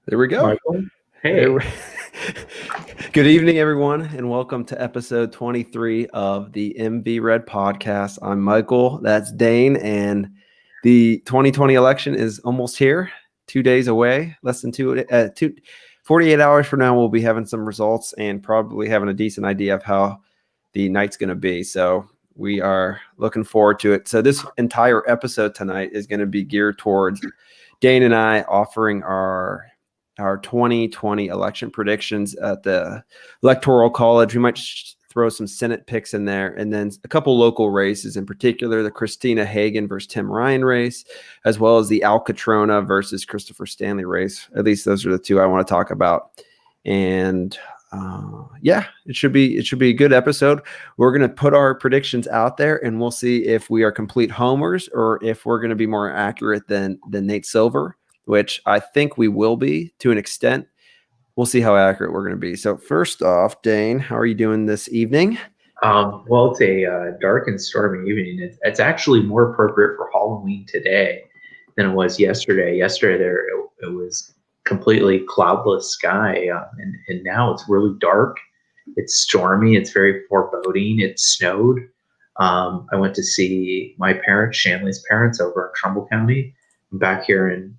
There we go. Michael. Hey. Good evening, everyone, and welcome to episode 23 of the MV Red podcast. I'm Michael. That's Dane, and the 2020 election is almost here. 2 days away, less than 48 hours from now, we'll be having some results and probably having a decent idea of how the night's going to be. So we are looking forward to it. So this entire episode tonight is going to be geared towards Dane and I offering our 2020 election predictions at the Electoral College. We might throw some Senate picks in there, and then a couple local races, in particular the Christina Hagan versus Tim Ryan race, as well as the Al Catrona versus Christopher Stanley race. At least those are the two I want to talk about. And it should be a good episode. We're going to put our predictions out there, and we'll see if we are complete homers or if we're going to be more accurate than Nate Silver, which I think we will be to an extent. We'll see how accurate we're going to be. So first off, Dane, how are you doing this evening? Well, it's a dark and stormy evening. It's actually more appropriate for Halloween today than it was yesterday. Yesterday, it was completely cloudless sky, and now it's really dark. It's stormy. It's very foreboding. It snowed. I went to see my parents, Shanley's parents, over in Trumbull County. I'm back here in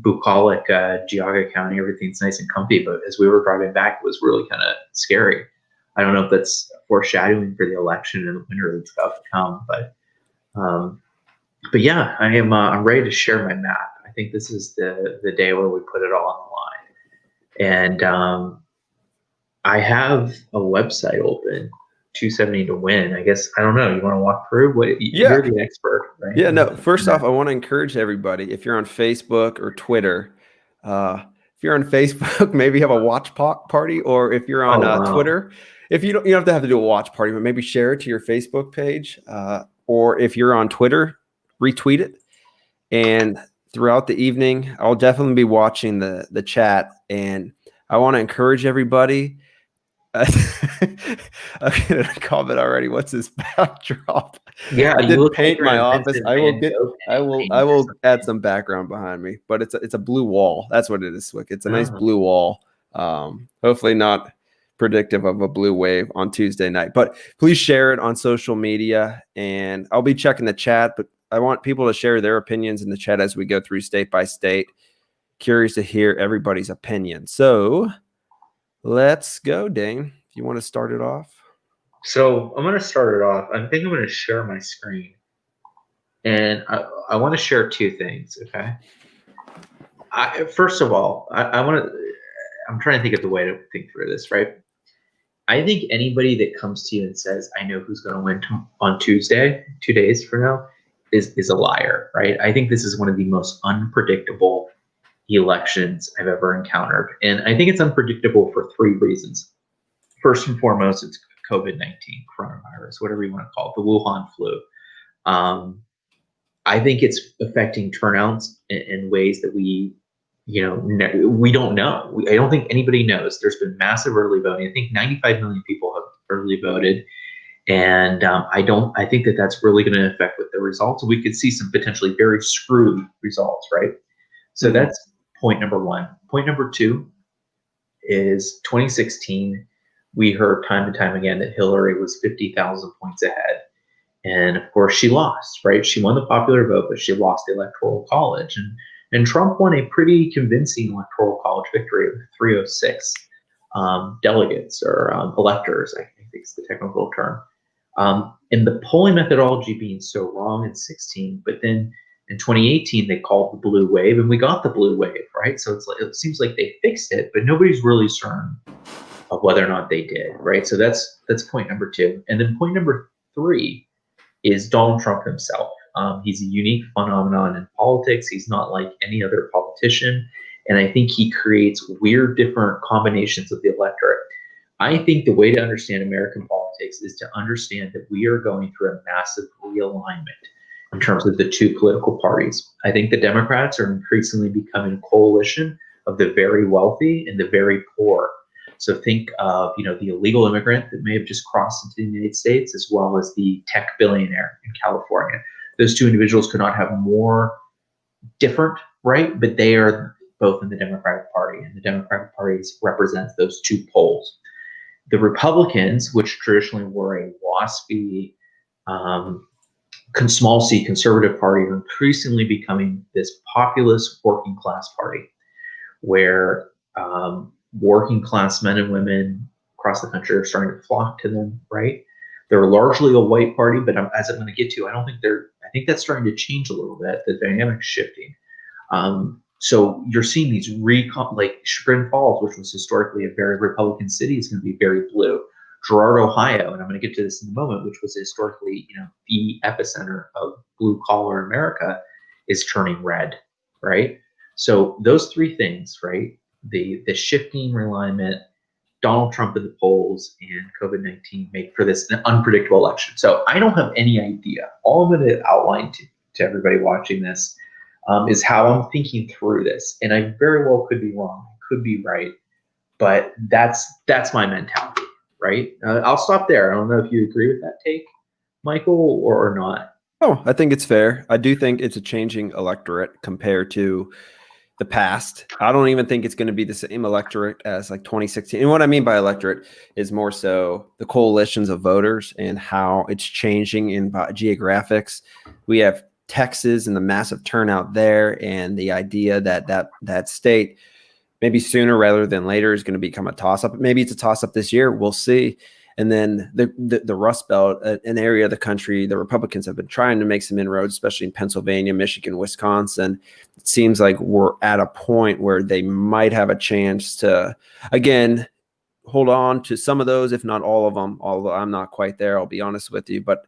bucolic Geauga County. Everything's nice and comfy, but as we were driving back, it was really kind of scary. I don't know if that's foreshadowing for the election and the winter that's about to come, but yeah, I'm ready to share my map. I think this is the day where we put it all on the line. And I have a website open, 270 to win. I guess, I don't know. You want to walk through You're the expert, right? Yeah, no, first off, I want to encourage everybody, if you're on Facebook or Twitter, if you're on Facebook, maybe have a watch party, or if you're on Twitter, if you don't have to do a watch party, but maybe share it to your Facebook page, or if you're on Twitter, retweet it. And throughout the evening, I'll definitely be watching the chat, and I want to encourage everybody. I'm gonna comment already. What's this backdrop? Yeah, I did paint my office. I will add some background behind me, but it's a blue wall. That's what it is, Swick. It's a nice blue wall. Hopefully not predictive of a blue wave on Tuesday night. But please share it on social media, and I'll be checking the chat. But I want people to share their opinions in the chat as we go through state by state. Curious to hear everybody's opinion. So let's go, Dane. You want to start it off? So I'm going to start it off. I think I'm going to share my screen. And I want to share two things, okay? First of all, I'm trying to think of the way to think through this, right? I think anybody that comes to you and says, I know who's going to win on Tuesday, 2 days from now, is a liar, right? I think this is one of the most unpredictable elections I've ever encountered. And I think it's unpredictable for three reasons. First and foremost, it's COVID-19, coronavirus, whatever you want to call it, the Wuhan flu. I think it's affecting turnouts in ways that we don't know. I don't think anybody knows. There's been massive early voting. I think 95 million people have early voted. And I think that that's really going to affect with the results. We could see some potentially very screwed results, right? So that's point number one. Point number two is 2016. We heard time and time again that Hillary was 50,000 points ahead. And of course she lost, right? She won the popular vote, but she lost the Electoral College. And Trump won a pretty convincing Electoral College victory with 306 delegates or electors, I think is the technical term. And the polling methodology being so wrong in 16, but then in 2018, they called the blue wave, and we got the blue wave, right? So it seems like they fixed it, but nobody's really certain of whether or not they did, right? So that's point number two. And then point number three is Donald Trump himself. He's a unique phenomenon in politics. He's not like any other politician. And I think he creates weird, different combinations of the electorate. I think the way to understand American politics is to understand that we are going through a massive realignment in terms of the two political parties. I think the Democrats are increasingly becoming a coalition of the very wealthy and the very poor. So think of, the illegal immigrant that may have just crossed into the United States, as well as the tech billionaire in California. Those two individuals could not have more different, right? But they are both in the Democratic Party, and the Democratic Party represents those two poles. The Republicans, which traditionally were a WASPy, small c conservative party, are increasingly becoming this populist working class party, where working class men and women across the country are starting to flock to them, right? They're largely a white party, but as I'm going to get to, I think that's starting to change a little bit. The dynamic's shifting. So you're seeing these like Chagrin Falls, which was historically a very Republican city, is going to be very blue. Girard, Ohio, and I'm going to get to this in a moment, which was historically, the epicenter of blue collar America, is turning red, right? So those three things, right? The shifting realignment, Donald Trump in the polls, and COVID-19 make for this an unpredictable election. So I don't have any idea. All I'm going to outline to everybody watching this is how I'm thinking through this. And I very well could be wrong, could be right, but that's my mentality, right? I'll stop there. I don't know if you agree with that take, Michael, or not. Oh, I think it's fair. I do think it's a changing electorate compared to the past. I don't even think it's going to be the same electorate as like 2016. And what I mean by electorate is more so the coalitions of voters and how it's changing in geographics. We have Texas and the massive turnout there, and the idea that state maybe sooner rather than later is going to become a toss-up. Maybe it's a toss-up this year. We'll see. And then the Rust Belt, an area of the country, the Republicans have been trying to make some inroads, especially in Pennsylvania, Michigan, Wisconsin. It seems like we're at a point where they might have a chance to, again, hold on to some of those, if not all of them, although I'm not quite there, I'll be honest with you. But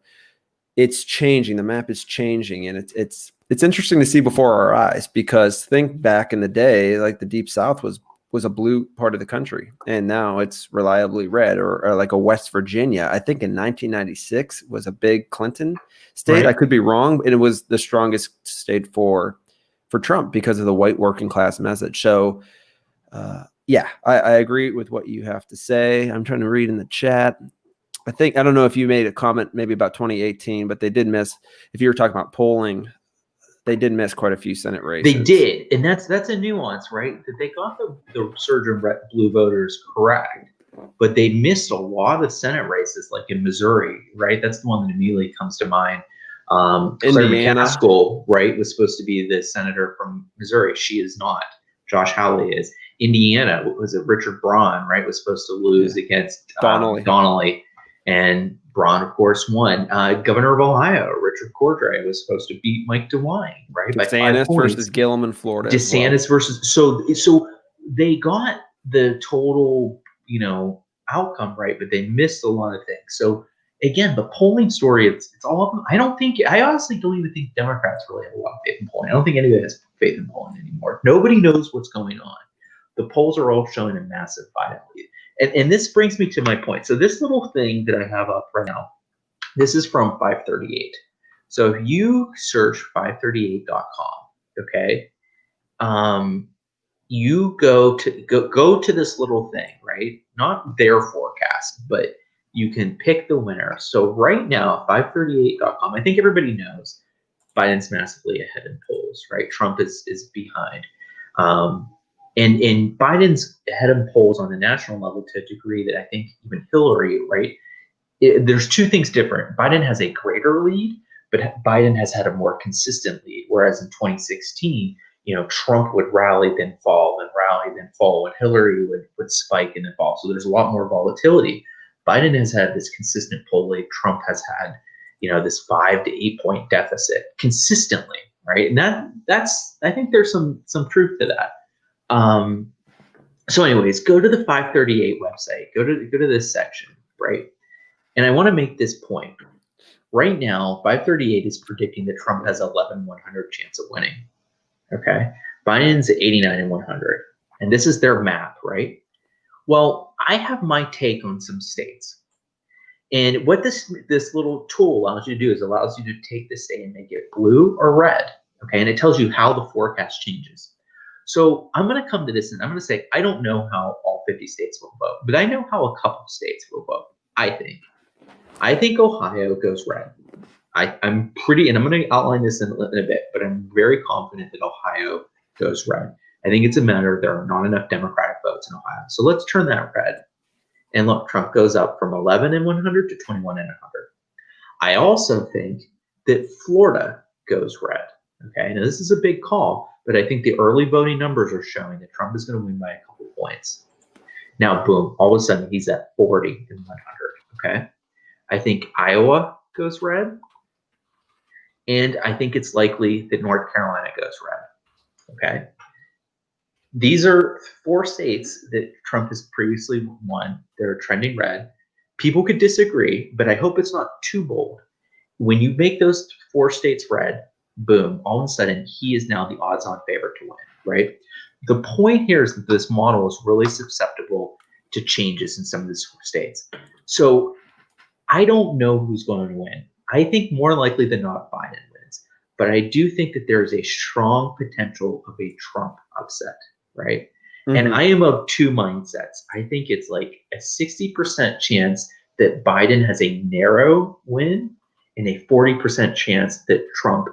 it's changing. The map is changing, and it's interesting to see before our eyes, because think back in the day, like the Deep South was a blue part of the country, and now it's reliably red, or like a West Virginia. I think in 1996 was a big Clinton state. Right. I could be wrong, and it was the strongest state for Trump because of the white working class message. So yeah, I agree with what you have to say. I'm trying to read in the chat. I don't know if you made a comment maybe about 2018, but they did miss, if you were talking about polling, they did miss quite a few Senate races. They did, and that's a nuance, right? That they got the surge in blue voters correct, but they missed a lot of Senate races, like in Missouri, right? That's the one that immediately comes to mind. Claire McCaskill, right, was supposed to be the senator from Missouri. She is not. Josh Hawley is. Indiana, was it Richard Braun, right, was supposed to lose against Donnelly. And Braun, of course, won. Governor of Ohio, Richard Cordray, was supposed to beat Mike DeWine, right? DeSantis versus Gillum in Florida. DeSantis versus so they got the total, outcome right, but they missed a lot of things. So again, the polling story, it's all of them. I honestly don't even think Democrats really have a lot of faith in polling. I don't think anybody has faith in polling anymore. Nobody knows what's going on. The polls are all showing a massive Biden lead. And this brings me to my point. So this little thing that I have up right now, this is from 538. So if you search 538.com, okay, you go to this little thing, right? Not their forecast, but you can pick the winner. So right now, 538.com, I think everybody knows Biden's massively ahead in polls, right? Trump is behind. And Biden's ahead in polls on the national level to a degree that I think even Hillary, right? There's two things different. Biden has a greater lead, but Biden has had a more consistent lead. Whereas in 2016, Trump would rally, then fall, then rally, then fall, and Hillary would spike and then fall. So there's a lot more volatility. Biden has had this consistent poll lead. Trump has had, this 5 to 8 point deficit consistently, right? And that's I think there's some truth to that. So anyways, go to the 538 website, go to this section, right? And I want to make this point. Right now, 538 is predicting that Trump has 11/100 chance of winning. Okay. Biden's 89/100. And this is their map, right? Well, I have my take on some states. And what this little tool allows you to do is allows you to take the state and make it blue or red. Okay. And it tells you how the forecast changes. So I'm going to come to this and I'm going to say, I don't know how all 50 states will vote, but I know how a couple states will vote. I think Ohio goes red. I'm pretty, and I'm going to outline this in a bit, but I'm very confident that Ohio goes red. I think it's a matter of there are not enough Democratic votes in Ohio. So let's turn that red. And look, Trump goes up from 11 in 100 to 21 in 100. I also think that Florida goes red. Okay, now this is a big call, but I think the early voting numbers are showing that Trump is going to win by a couple points. Now, boom, all of a sudden he's at 40 in 100. Okay, I think Iowa goes red, and I think it's likely that North Carolina goes red. Okay, these are 4 states that Trump has previously won. They're trending red. People could disagree, but I hope it's not too bold. When you make those 4 states red, boom, all of a sudden he is now the odds-on favorite to win, right? The point here is that this model is really susceptible to changes in some of these states. So I don't know who's going to win. I think more likely than not Biden wins, but I do think that there is a strong potential of a Trump upset, right? And I am of 2 mindsets. I think it's like a 60% chance that Biden has a narrow win and a 40% chance that Trump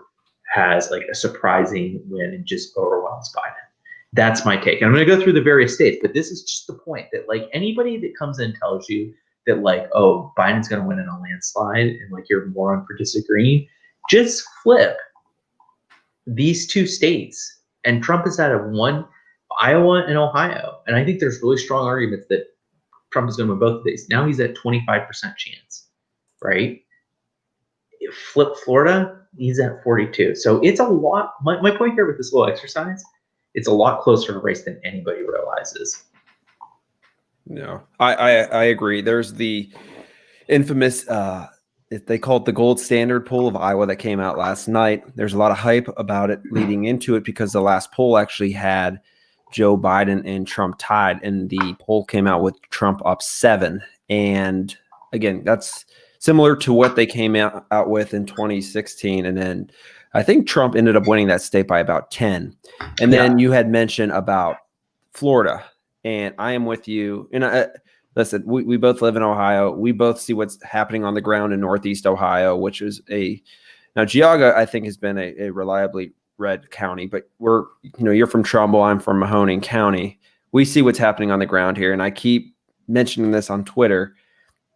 has like a surprising win and just overwhelms Biden. That's my take. I'm going to go through the various states, but this is just the point that like anybody that comes in and tells you that like, oh, Biden's going to win in a landslide and like you're a moron for disagreeing, just flip these 2 states. And Trump is out of Iowa and Ohio. And I think there's really strong arguments that Trump is going to win both of these. Now he's at 25% chance, right? Flip Florida, he's at 42. So it's a lot. My point here with this little exercise, it's a lot closer a race than anybody realizes. No, I agree. There's the infamous, they call it the gold standard poll of Iowa that came out last night. There's a lot of hype about it leading into it because the last poll actually had Joe Biden and Trump tied, and the poll came out with Trump up 7. And again, that's similar to what they came out with in 2016. And then I think Trump ended up winning that state by about 10. And then you had mentioned about Florida, and I am with you. And listen, we both live in Ohio. We both see what's happening on the ground in Northeast Ohio, which is now Geauga, I think, has been a reliably red county, but you're from Trumbull, I'm from Mahoning County. We see what's happening on the ground here. And I keep mentioning this on Twitter.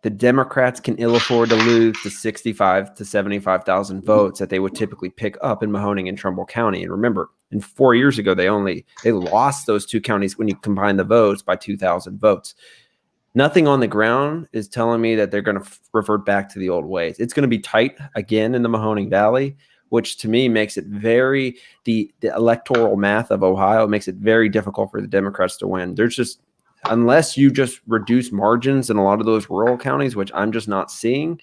The Democrats can ill afford to lose to 65 to 75,000 votes that they would typically pick up in Mahoning and Trumbull County. And remember, 4 years ago, they lost those 2 counties when you combine the votes by 2,000 votes. Nothing on the ground is telling me that they're going to revert back to the old ways. It's going to be tight again in the Mahoning Valley, which to me makes it the electoral math of Ohio makes it very difficult for the Democrats to win. There's just, unless you just reduce margins in a lot of those rural counties, which I'm just not seeing,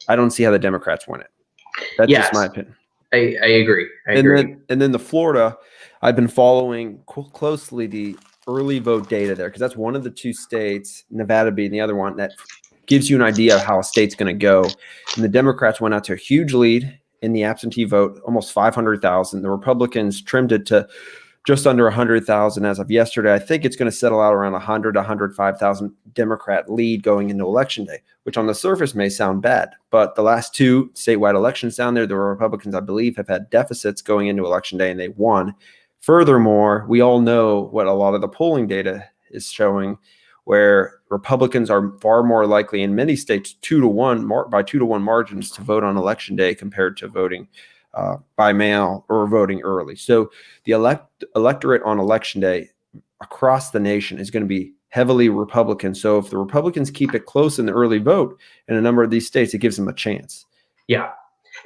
I don't see how the Democrats win it. That's just my opinion. I agree. And then the Florida, I've been following closely the early vote data there, because that's one of the 2 states, Nevada being the other one, that gives you an idea of how a state's going to go. And the Democrats went out to a huge lead in the absentee vote, almost 500,000. The Republicans trimmed it to just under 100,000 as of yesterday. I think it's going to settle out around 100 to 105,000 Democrat lead going into Election Day, which on the surface may sound bad. But the last 2 statewide elections down there, the Republicans, I believe, have had deficits going into Election Day, and they won. Furthermore, we all know what a lot of the polling data is showing, where Republicans are far more likely in many states 2-to-1 by 2-to-1 margins to vote on Election Day compared to voting by mail or voting early. So the electorate on Election Day across the nation is going to be heavily Republican. So if the Republicans keep it close in the early vote in a number of these states, it gives them a chance. Yeah.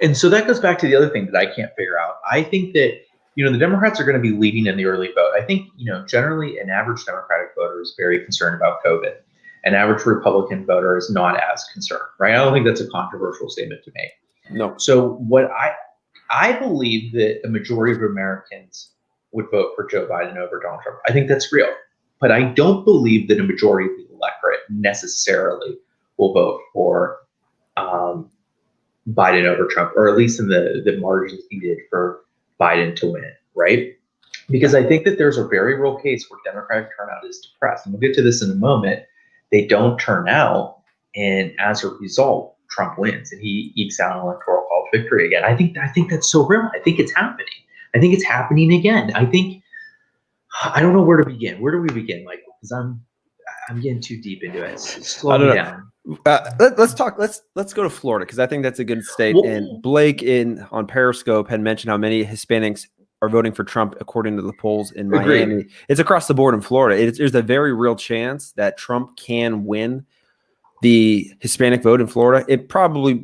And so that goes back to the other thing that I can't figure out. I think that, the Democrats are going to be leading in the early vote. I think, generally an average Democratic voter is very concerned about COVID. An average Republican voter is not as concerned, right? I don't think that's a controversial statement to make. No. So what I believe that a majority of Americans would vote for Joe Biden over Donald Trump. I think that's real. But I don't believe that a majority of the electorate necessarily will vote for Biden over Trump, or at least in the margins needed for Biden to win, right? Because I think that there's a very real case where Democratic turnout is depressed. And we'll get to this in a moment. They don't turn out, and as a result, Trump wins and he ekes out an electoral college victory again. I think that's so real. I think it's happening. I think it's happening again. I think I don't know where to begin. Where do we begin, Michael? Because I'm getting too deep into it. I Slow me don't down. know. Let's go to Florida because I think that's a good state. And Well, Blake on Periscope had mentioned how many Hispanics are voting for Trump according to the polls in agreed. Miami. It's across the board in Florida. There's a very real chance that Trump can win the Hispanic vote in Florida.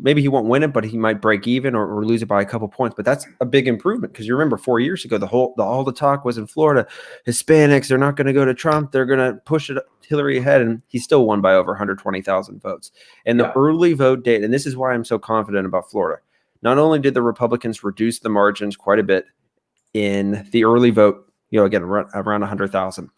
Maybe he won't win it, but he might break even or lose it by a couple points. But that's a big improvement because you remember 4 years ago, all the talk was in Florida, Hispanics, they're not going to go to Trump. They're going to push Hillary ahead. And he still won by over 120,000 votes. And the early vote data, and this is why I'm so confident about Florida. Not only did the Republicans reduce the margins quite a bit in the early vote, again, around 100,000,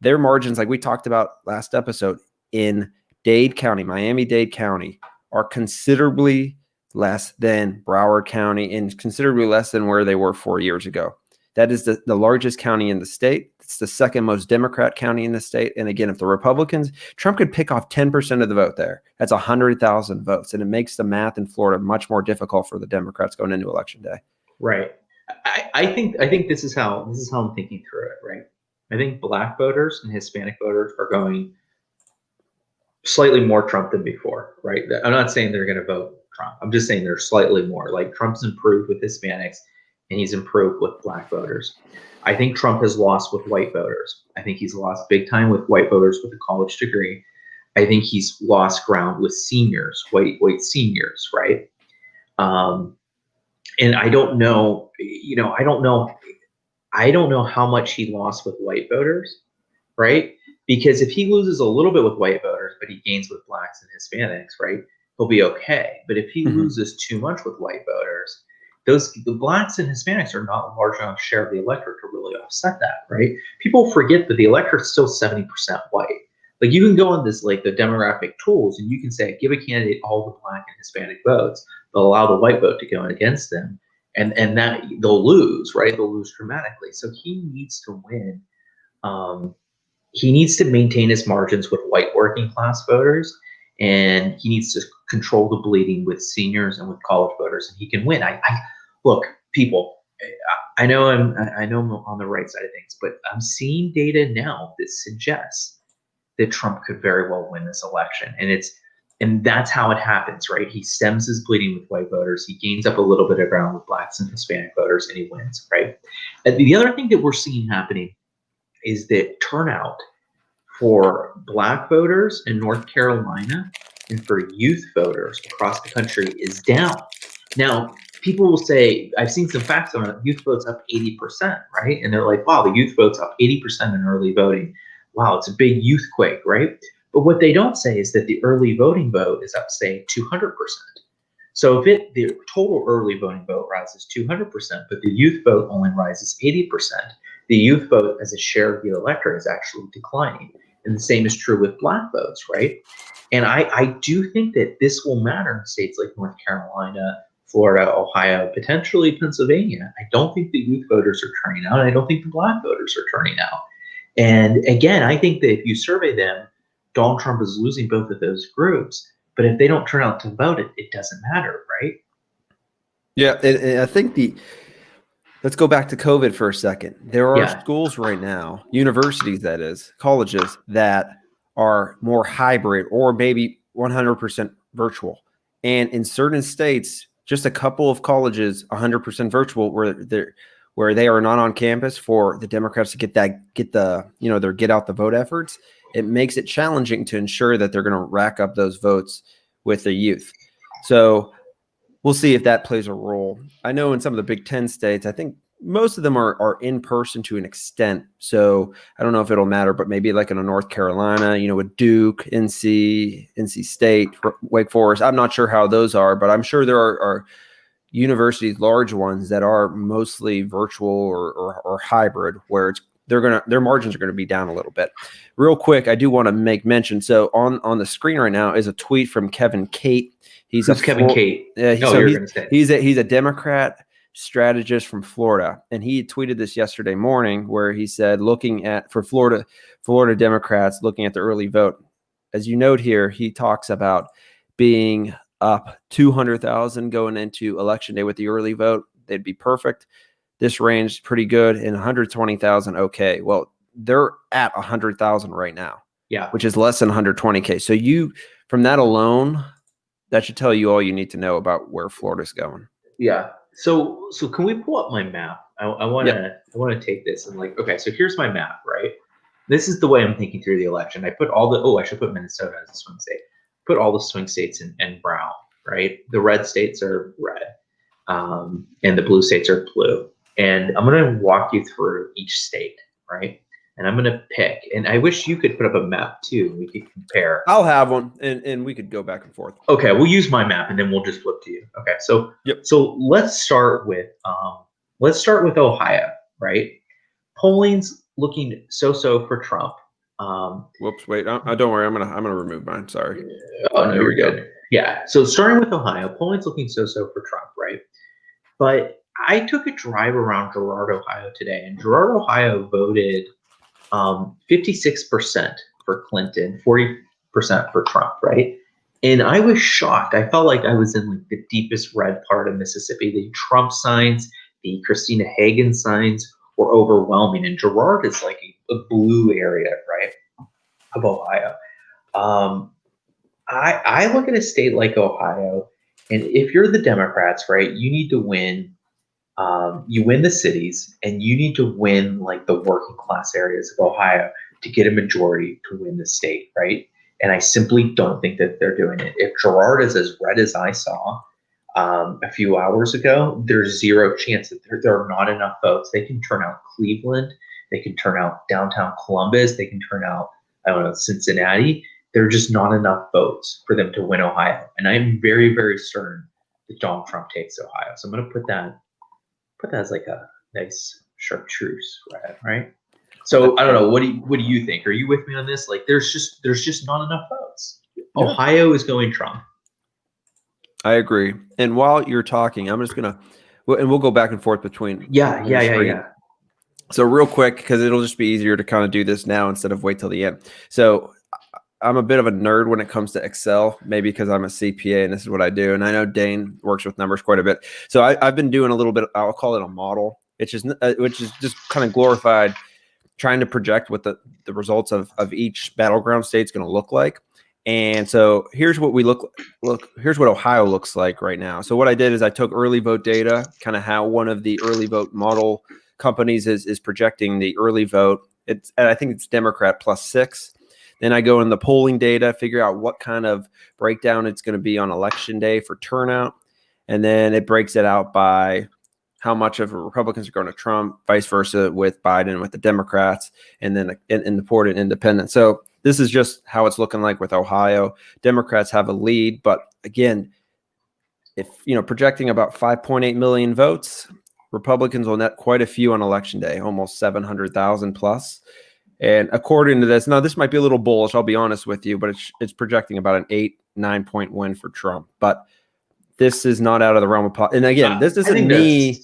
their margins, like we talked about last episode, in Miami-Dade County, are considerably less than Broward County and considerably less than where they were 4 years ago. That is the largest county in the state. It's the second most Democrat county in the state. And again, if the Republicans, Trump could pick off 10% of the vote there. That's 100,000 votes. And it makes the math in Florida much more difficult for the Democrats going into Election Day. Right. I think this is how I'm thinking through it, right? I think Black voters and Hispanic voters are going slightly more Trump than before, right? I'm not saying they're going to vote Trump. I'm just saying they're slightly more. Like Trump's improved with Hispanics and he's improved with Black voters. I think Trump has lost with white voters. I think he's lost big time with white voters with a college degree. I think he's lost ground with seniors, white seniors, right? And I don't know, I don't know how much he lost with white voters, right? Because if he loses a little bit with white voters, but he gains with Blacks and Hispanics, right, he'll be okay. But if he loses too much with white voters, the Blacks and Hispanics are not a large enough share of the electorate to really offset that, right? People forget that the electorate's still 70% white. Like you can go on this, like the demographic tools, and you can say, give a candidate all the Black and Hispanic votes. They'll allow the white vote to go in against them, and that they'll lose, right? They'll lose dramatically. So he needs to win. He needs to maintain his margins with white working class voters, and he needs to control the bleeding with seniors and with college voters, and he can win. I look, people. I know I'm on the right side of things, but I'm seeing data now that suggests that Trump could very well win this election, and that's how it happens, right? He stems his bleeding with white voters, he gains up a little bit of ground with Blacks and Hispanic voters, and he wins, right? And the other thing that we're seeing happening is that turnout for Black voters in North Carolina and for youth voters across the country is down. Now, people will say, I've seen some facts on it, youth vote's up 80%, right? And they're like, wow, the youth vote's up 80% in early voting. Wow, it's a big youth quake, right? But what they don't say is that the early voting vote is up, say, 200%. So if the total early voting vote rises 200%, but the youth vote only rises 80%, the youth vote as a share of the electorate is actually declining. And the same is true with Black votes, right? And I do think that this will matter in states like North Carolina, Florida, Ohio, potentially Pennsylvania. I don't think the youth voters are turning out. I don't think the Black voters are turning out. And again, I think that if you survey them, Donald Trump is losing both of those groups. But if they don't turn out to vote, it doesn't matter, right? Yeah, and I think let's go back to COVID for a second. There are schools right now, universities, that is, colleges that are more hybrid or maybe 100% virtual. And in certain states, just a couple of colleges, 100% virtual, where they are not on campus for the Democrats to get their get out the vote efforts. It makes it challenging to ensure that they're going to rack up those votes with the youth. So we'll see if that plays a role. I know in some of the Big Ten states, I think most of them are in person to an extent. So I don't know if it'll matter, but maybe like in a North Carolina, with Duke, NC State, Wake Forest. I'm not sure how those are, but I'm sure there are universities, large ones, that are mostly virtual or hybrid, where their margins are going to be down a little bit. Real quick, I do want to make mention. So on the screen right now is a tweet from Kevin Cate. Who's Kevin Cate? He's a Democrat strategist from Florida, and he tweeted this yesterday morning, where he said, looking at for Florida Democrats looking at the early vote. As you note here, he talks about being up 200,000 going into Election Day with the early vote. They'd be perfect. This range pretty good, and 120,000 okay. Well, they're at 100,000 right now. Yeah. Which is less than 120K. So from that alone, that should tell you all you need to know about where Florida's going. Yeah. So can we pull up my map? I want to take this and okay, so here's my map, right? This is the way I'm thinking through the election. I put I should put Minnesota as a swing state. Put all the swing states in brown, right? The red states are red, and the blue states are blue. And I'm going to walk you through each state, right? And I'm going to pick. And I wish you could put up a map too. We could compare. I'll have one, and we could go back and forth. Okay, we'll use my map, and then we'll just flip to you. Okay, so let's start with Ohio, right? Polling's looking so for Trump. Whoops, wait, don't worry. I'm gonna remove mine. Sorry. Oh no, you're good. Yeah. So starting with Ohio, polling's looking so for Trump, right? But I took a drive around Girard, Ohio today, and Girard, Ohio voted 56% for Clinton, 40% for Trump, right? And I was shocked. I felt like I was in the deepest red part of Mississippi. The Trump signs, the Christina Hagan signs were overwhelming, and Girard is like a blue area, right, of Ohio. I look at a state like Ohio, and if you're the Democrats, right, you need to win. You win the cities, and you need to win the working class areas of Ohio to get a majority to win the state, right? And I simply don't think that they're doing it. If Girard is as red as I saw a few hours ago, there's zero chance that there are not enough votes. They can turn out Cleveland, they can turn out downtown Columbus, they can turn out, I don't know, Cincinnati. There are just not enough votes for them to win Ohio. And I'm very, very certain that Donald Trump takes Ohio. So I'm going to put that as a nice chartreuse, right? So I don't know. What do you think? Are you with me on this? There's just not enough votes. Yeah. Ohio is going Trump. I agree. And while you're talking, I'm just gonna, and we'll go back and forth between. Yeah. So real quick, because it'll just be easier to kind of do this now instead of wait till the end. So I'm a bit of a nerd when it comes to Excel, maybe because I'm a CPA and this is what I do. And I know Dane works with numbers quite a bit. So I've been doing a little bit, I'll call it a model, which is just kind of glorified trying to project what the results of each battleground state is going to look like. And so here's what here's what Ohio looks like right now. So what I did is I took early vote data, kind of how one of the early vote model companies is projecting the early vote. And I think it's Democrat +6. Then I go in the polling data, figure out what kind of breakdown it's going to be on election day for turnout. And then it breaks it out by how much of Republicans are going to Trump, vice versa with Biden, with the Democrats, and then in the port and independent. So this is just how it's looking like with Ohio. Democrats have a lead, but again, if projecting about 5.8 million votes, Republicans will net quite a few on election day, almost 700,000 plus. And according to this, now this might be a little bullish, I'll be honest with you, but it's projecting about an 8-9 point win for Trump. But this is not out of the realm of and again, this isn't me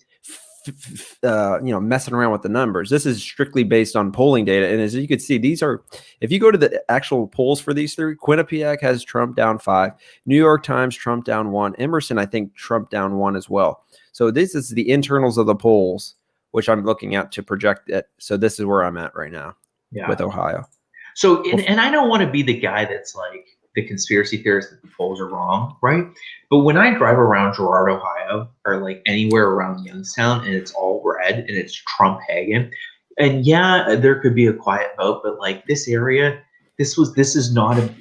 messing around with the numbers. This is strictly based on polling data. And as you can see, these are, if you go to the actual polls for these three, Quinnipiac has Trump down 5, New York Times Trump down 1, Emerson I think Trump down 1 as well. So this is the internals of the polls, which I'm looking at to project it. So this is where I'm at right now with Ohio. So, and I don't want to be the guy that's like the conspiracy theorist that the polls are wrong, right? But when I drive around Girard, Ohio, or anywhere around Youngstown, and it's all red and it's Trump Hagan, and there could be a quiet vote, but this area, this is not a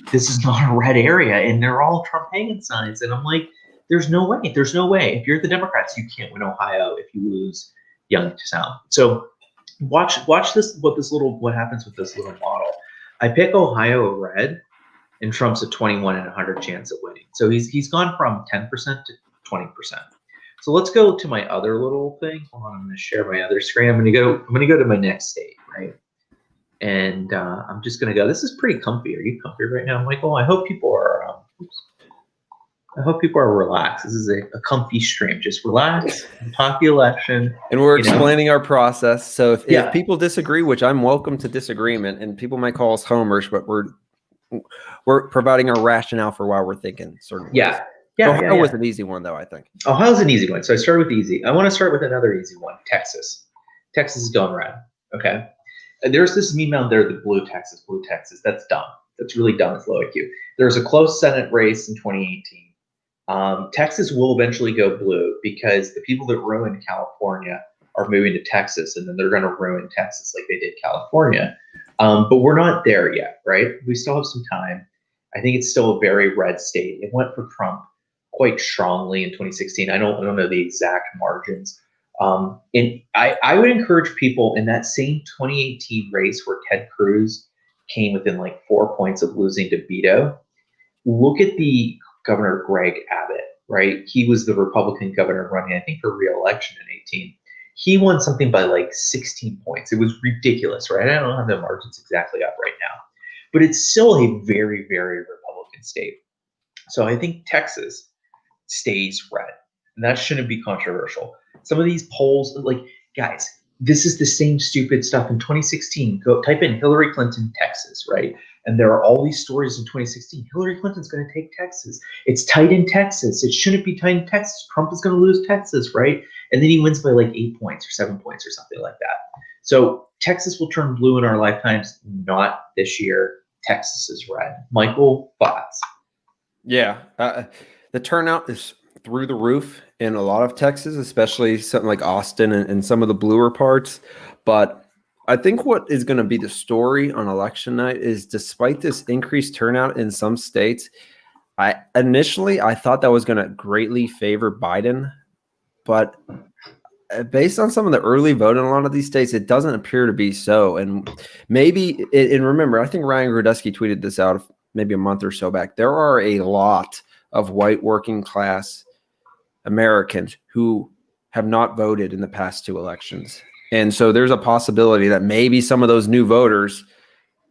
red area, and they're all Trump Hagan signs, and I'm like, there's no way. If you're the Democrats, you can't win Ohio if you lose Youngstown. So watch this. What happens with this little model? I pick Ohio red, and Trump's a 21 in 100 chance of winning. So he's gone from 10% to 20%. So let's go to my other little thing. Hold on, I'm going to share my other screen. I'm going to go to my next state, right? And I'm just going to go. This is pretty comfy. Are you comfy right now, Michael? I hope people are. Relaxed. This is a comfy stream. Just relax and talk the election. And we're explaining our process. So if people disagree, which I'm welcome to disagreement, and people might call us homers, but we're providing our rationale for why we're thinking certain ways. Ohio was an easy one, though, I think. Ohio's an easy one. So I started with easy. I want to start with another easy one, Texas. Texas is going red. Okay. There's this meme out there, the blue Texas, blue Texas. That's dumb. That's really dumb. It's low IQ. There's a close Senate race in 2018. Texas will eventually go blue because the people that ruined California are moving to Texas, and then they're going to ruin Texas like they did California. But we're not there yet, right? We still have some time. I think it's still a very red state. It went for Trump quite strongly in 2016. I don't know the exact margins. And I would encourage people in that same 2018 race where Ted Cruz came within like 4 points of losing to Beto. Look at the Governor Greg Abbott, right? He was the Republican governor running, I think, for re-election in 18. He won something by like 16 points. It was ridiculous, right? I don't have the margins exactly up right now, but it's still a very, very Republican state. So I think Texas stays red, and that shouldn't be controversial. Some of these polls, like, guys, this is the same stupid stuff in 2016. Go type in Hillary Clinton, Texas, right? And there are all these stories in 2016. Hillary Clinton's going to take Texas. It's tight in Texas. It shouldn't be tight in Texas. Trump is going to lose Texas, right? And then he wins by like 8 points or 7 points or something like that. So Texas will turn blue in our lifetimes, not this year. Texas is red. Michael, thoughts? Yeah. The turnout is through the roof in a lot of Texas, especially something like Austin and some of the bluer parts. But I think what is going to be the story on election night is, despite this increased turnout in some states, I thought that was going to greatly favor Biden, but based on some of the early vote in a lot of these states, it doesn't appear to be so. And maybe, and remember, I think Ryan Grudesky tweeted this out maybe a month or so back. There are a lot of white working class Americans who have not voted in the past 2 elections. And so there's a possibility that maybe some of those new voters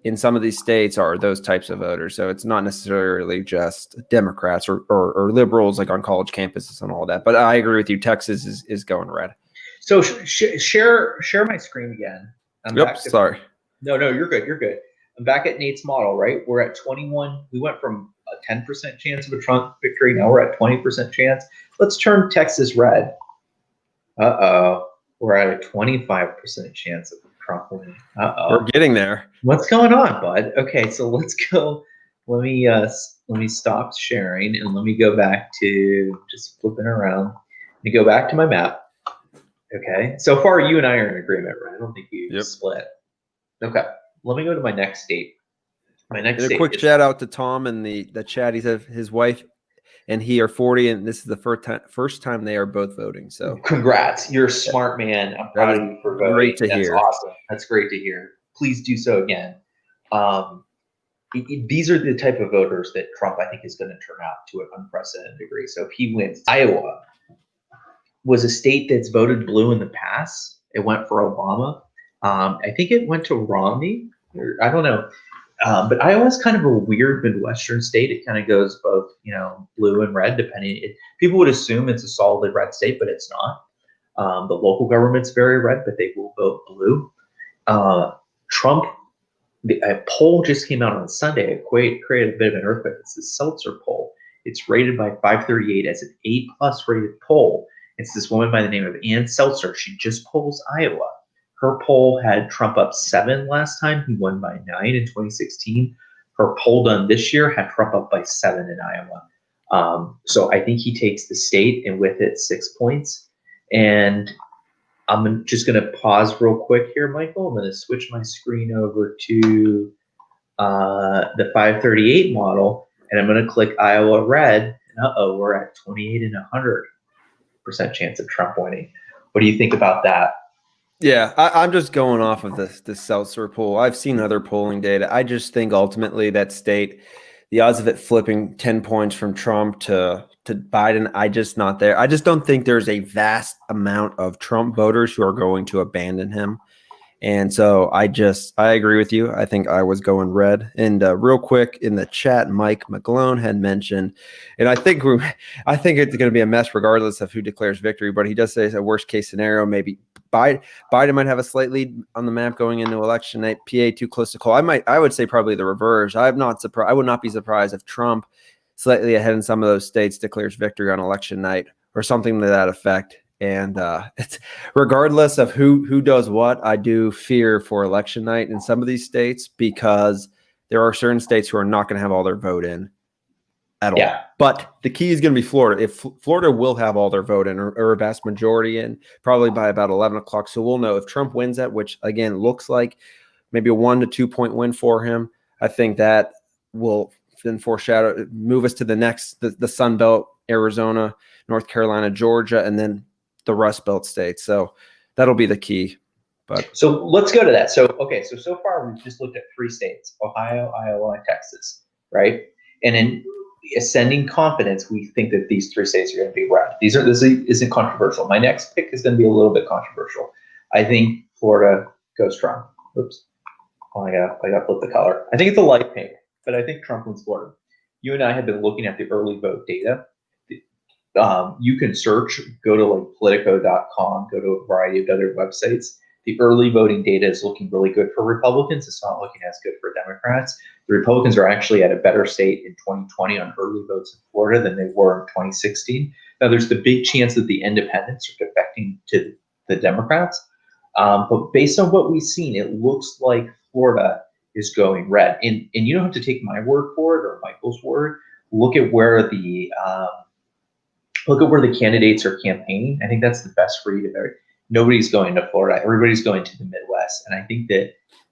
in some of these states are those types of voters. So it's not necessarily just Democrats or liberals like on college campuses and all that. But I agree with you. Texas is going red. So share my screen again. Sorry. No, you're good. You're good. I'm back at Nate's model, right? We're at 21. We went from a 10% chance of a Trump victory. Now we're at 20% chance. Let's turn Texas red. Uh-oh. We're at a 25% chance of Trump winning. Uh-oh. We're getting there. What's going on, bud? Okay, so let's go. Let me stop sharing and let me go back to just flipping around. Let me go back to my map. Okay. So far, you and I are in agreement, right? I don't think we split. Okay. Let me go to my next state. A quick shout out to Tom in the chat. He said his wife and he are 40, and this is the first time they are both voting. So congrats. You're a smart man. I'm proud of you for voting. Great to hear. That's awesome. That's great to hear. Please do so again. These are the type of voters that Trump, I think, is going to turn out to an unprecedented degree. So if he wins, Iowa was a state that's voted blue in the past. It went for Obama. I think it went to Romney. I don't know. But Iowa's kind of a weird Midwestern state. It kind of goes both, blue and red, depending. People would assume it's a solidly red state, but it's not. The local government's very red, but they will vote blue. Trump, a poll just came out on Sunday. It created a bit of an earthquake. It's the Seltzer poll. It's rated by 538 as an A+ rated poll. It's this woman by the name of Ann Seltzer. She just polls Iowa. Her poll had Trump up 7 last time. He won by 9 in 2016. Her poll done this year had Trump up by 7 in Iowa. So I think he takes the state, and with it 6 points. And I'm just going to pause real quick here, Michael. I'm going to switch my screen over to the 538 model, and I'm going to click Iowa red. And we're at 28 and 100% chance of Trump winning. What do you think about that? Yeah, I'm just going off of the Seltzer poll. I've seen other polling data. I just think ultimately that state, the odds of it flipping 10 points from Trump to Biden, I just not there. I just don't think there's a vast amount of Trump voters who are going to abandon him. And so I agree with you. I think I was going red. And real quick in the chat, Mike McGlone had mentioned, and I think it's going to be a mess regardless of who declares victory. But he does say it's a worst case scenario. Maybe Biden might have a slight lead on the map going into election night. PA too close to call. I would say probably the reverse. I would not be surprised if Trump, slightly ahead in some of those states, declares victory on election night or something to that effect. And it's regardless of who does what, I do fear for election night in some of these states because there are certain states who are not going to have all their vote in at all. But the key is going to be Florida. If Florida will have all their vote in or a vast majority in, probably by about 11 o'clock. So we'll know if Trump wins that, which again looks like maybe a 1 to 2 point win for him. I think that will then move us to the next, the Sun Belt, Arizona, North Carolina, Georgia, and then the Rust Belt states. So that'll be the key. But so let's go to that. So so far we've just looked at 3 states: Ohio, Iowa, and Texas, right? And in ascending confidence, we think that these 3 states are going to be red. This isn't controversial. My next pick is going to be a little bit controversial. I think Florida goes Trump. Oops. Oh, I got to flip the color. I think it's a light pink, but I think Trump wins Florida. You and I have been looking at the early vote data. You can search, go to like Politico.com, go to a variety of other websites. The early voting data is looking really good for Republicans. It's not looking as good for Democrats. The Republicans are actually at a better state in 2020 on early votes in Florida than they were in 2016. Now, there's the big chance that the independents are defecting to the Democrats. But based on what we've seen, it looks like Florida is going red. And you don't have to take my word for it or Michael's word. Look at where the candidates are campaigning. I think that's the best read of it. Nobody's going to Florida. Everybody's going to the Midwest. And I think that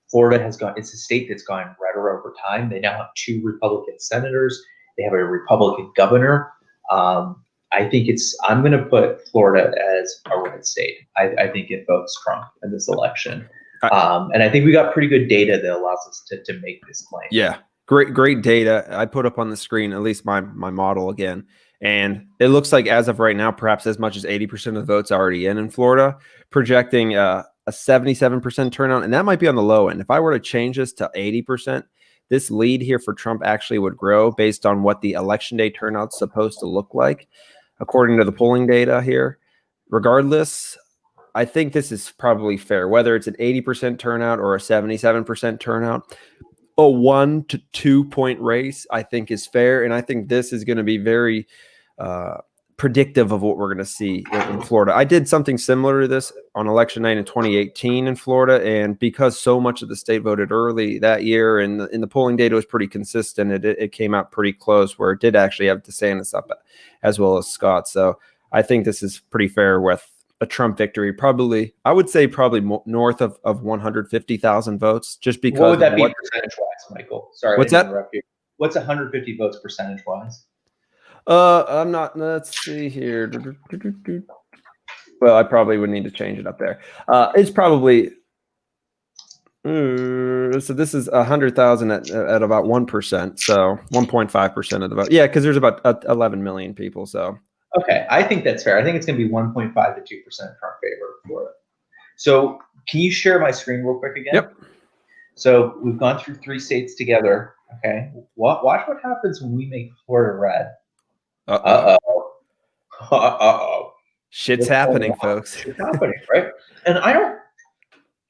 Florida it's a state that's gone redder over time. They now have 2 Republican senators. They have a Republican governor. I think I'm going to put Florida as a red state. I think it votes Trump in this election. And I think we got pretty good data that allows us to make this claim. Yeah, great data. I put up on the screen, at least my model again. And it looks like as of right now, perhaps as much as 80% of the votes already in Florida, projecting a 77% turnout. And that might be on the low end. If I were to change this to 80%, this lead here for Trump actually would grow based on what the election day turnout's supposed to look like, according to the polling data here. Regardless, I think this is probably fair, whether it's an 80% turnout or a 77% turnout. A 1 to 2 point race, I think, is fair. And I think this is going to be very predictive of what we're going to see in Florida. I did something similar to this on election night in 2018 in Florida. And because so much of the state voted early that year and the polling data was pretty consistent, it came out pretty close where it did actually have DeSantis up as well as Scott. So I think this is pretty fair with a Trump victory. Probably, I would say probably north of 150,000 votes, just because. What would that be percentage-wise, Michael? Sorry, what's I didn't that? interrupt you. What's 150 votes percentage-wise? I'm not. Let's see here. Well, I probably would need to change it up there. It's probably. So this is 100,000 at about 1%, so 1.5% of the vote. Yeah, because there's about 11 million people. So. Okay, I think that's fair. I think it's going to be 1.5 to 2% Trump favor of Florida. So can you share my screen real quick again? Yep. So we've gone through 3 states together. Okay, watch what happens when we make Florida red. Uh-oh. Shit's happening, folks. Shit's happening, right? And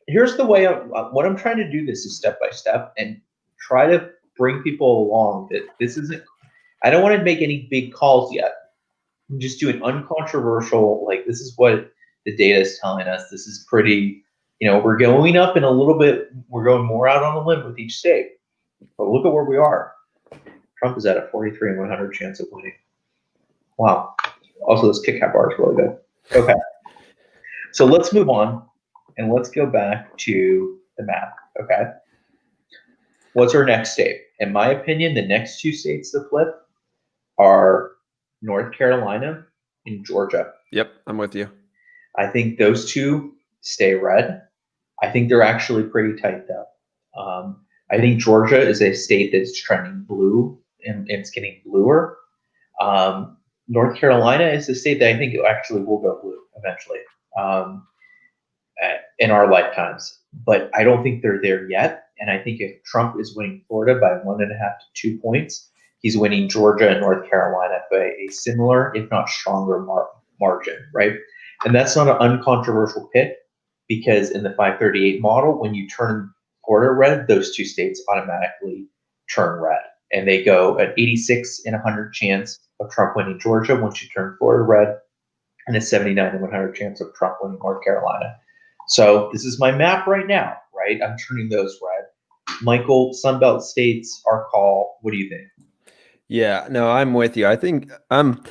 here's the way what I'm trying to do this is step by step and try to bring people along that this isn't, I don't want to make any big calls yet. I'm just doing uncontroversial, like this is what the data is telling us. This is pretty, we're going up in a little bit, we're going more out on a limb with each state. But look at where we are. Trump is at a 43 and 100 chance of winning. Wow. Also, this Kit Kat bar is really good. Okay. So let's move on and let's go back to the map. Okay. What's our next state? In my opinion, the next 2 states to flip are North Carolina and Georgia. Yep, I'm with you. I think those 2 stay red. I think they're actually pretty tight, though. I think Georgia is a state that's trending blue and it's getting bluer. North Carolina is a state that I think actually will go blue eventually in our lifetimes. But I don't think they're there yet. And I think if Trump is winning Florida by 1.5 to 2 points, he's winning Georgia and North Carolina by a similar, if not stronger, margin, right? And that's not an uncontroversial pick because in the 538 model, when you turn Florida red, those 2 states automatically turn red. And they go at 86 in 100 chance of Trump winning Georgia once you turn Florida red, and a 79 to 100 chance of Trump winning North Carolina. So this is my map right now, right? I'm turning those red. Michael, Sunbelt states, our call. What do you think? Yeah, no, I'm with you. I think I'm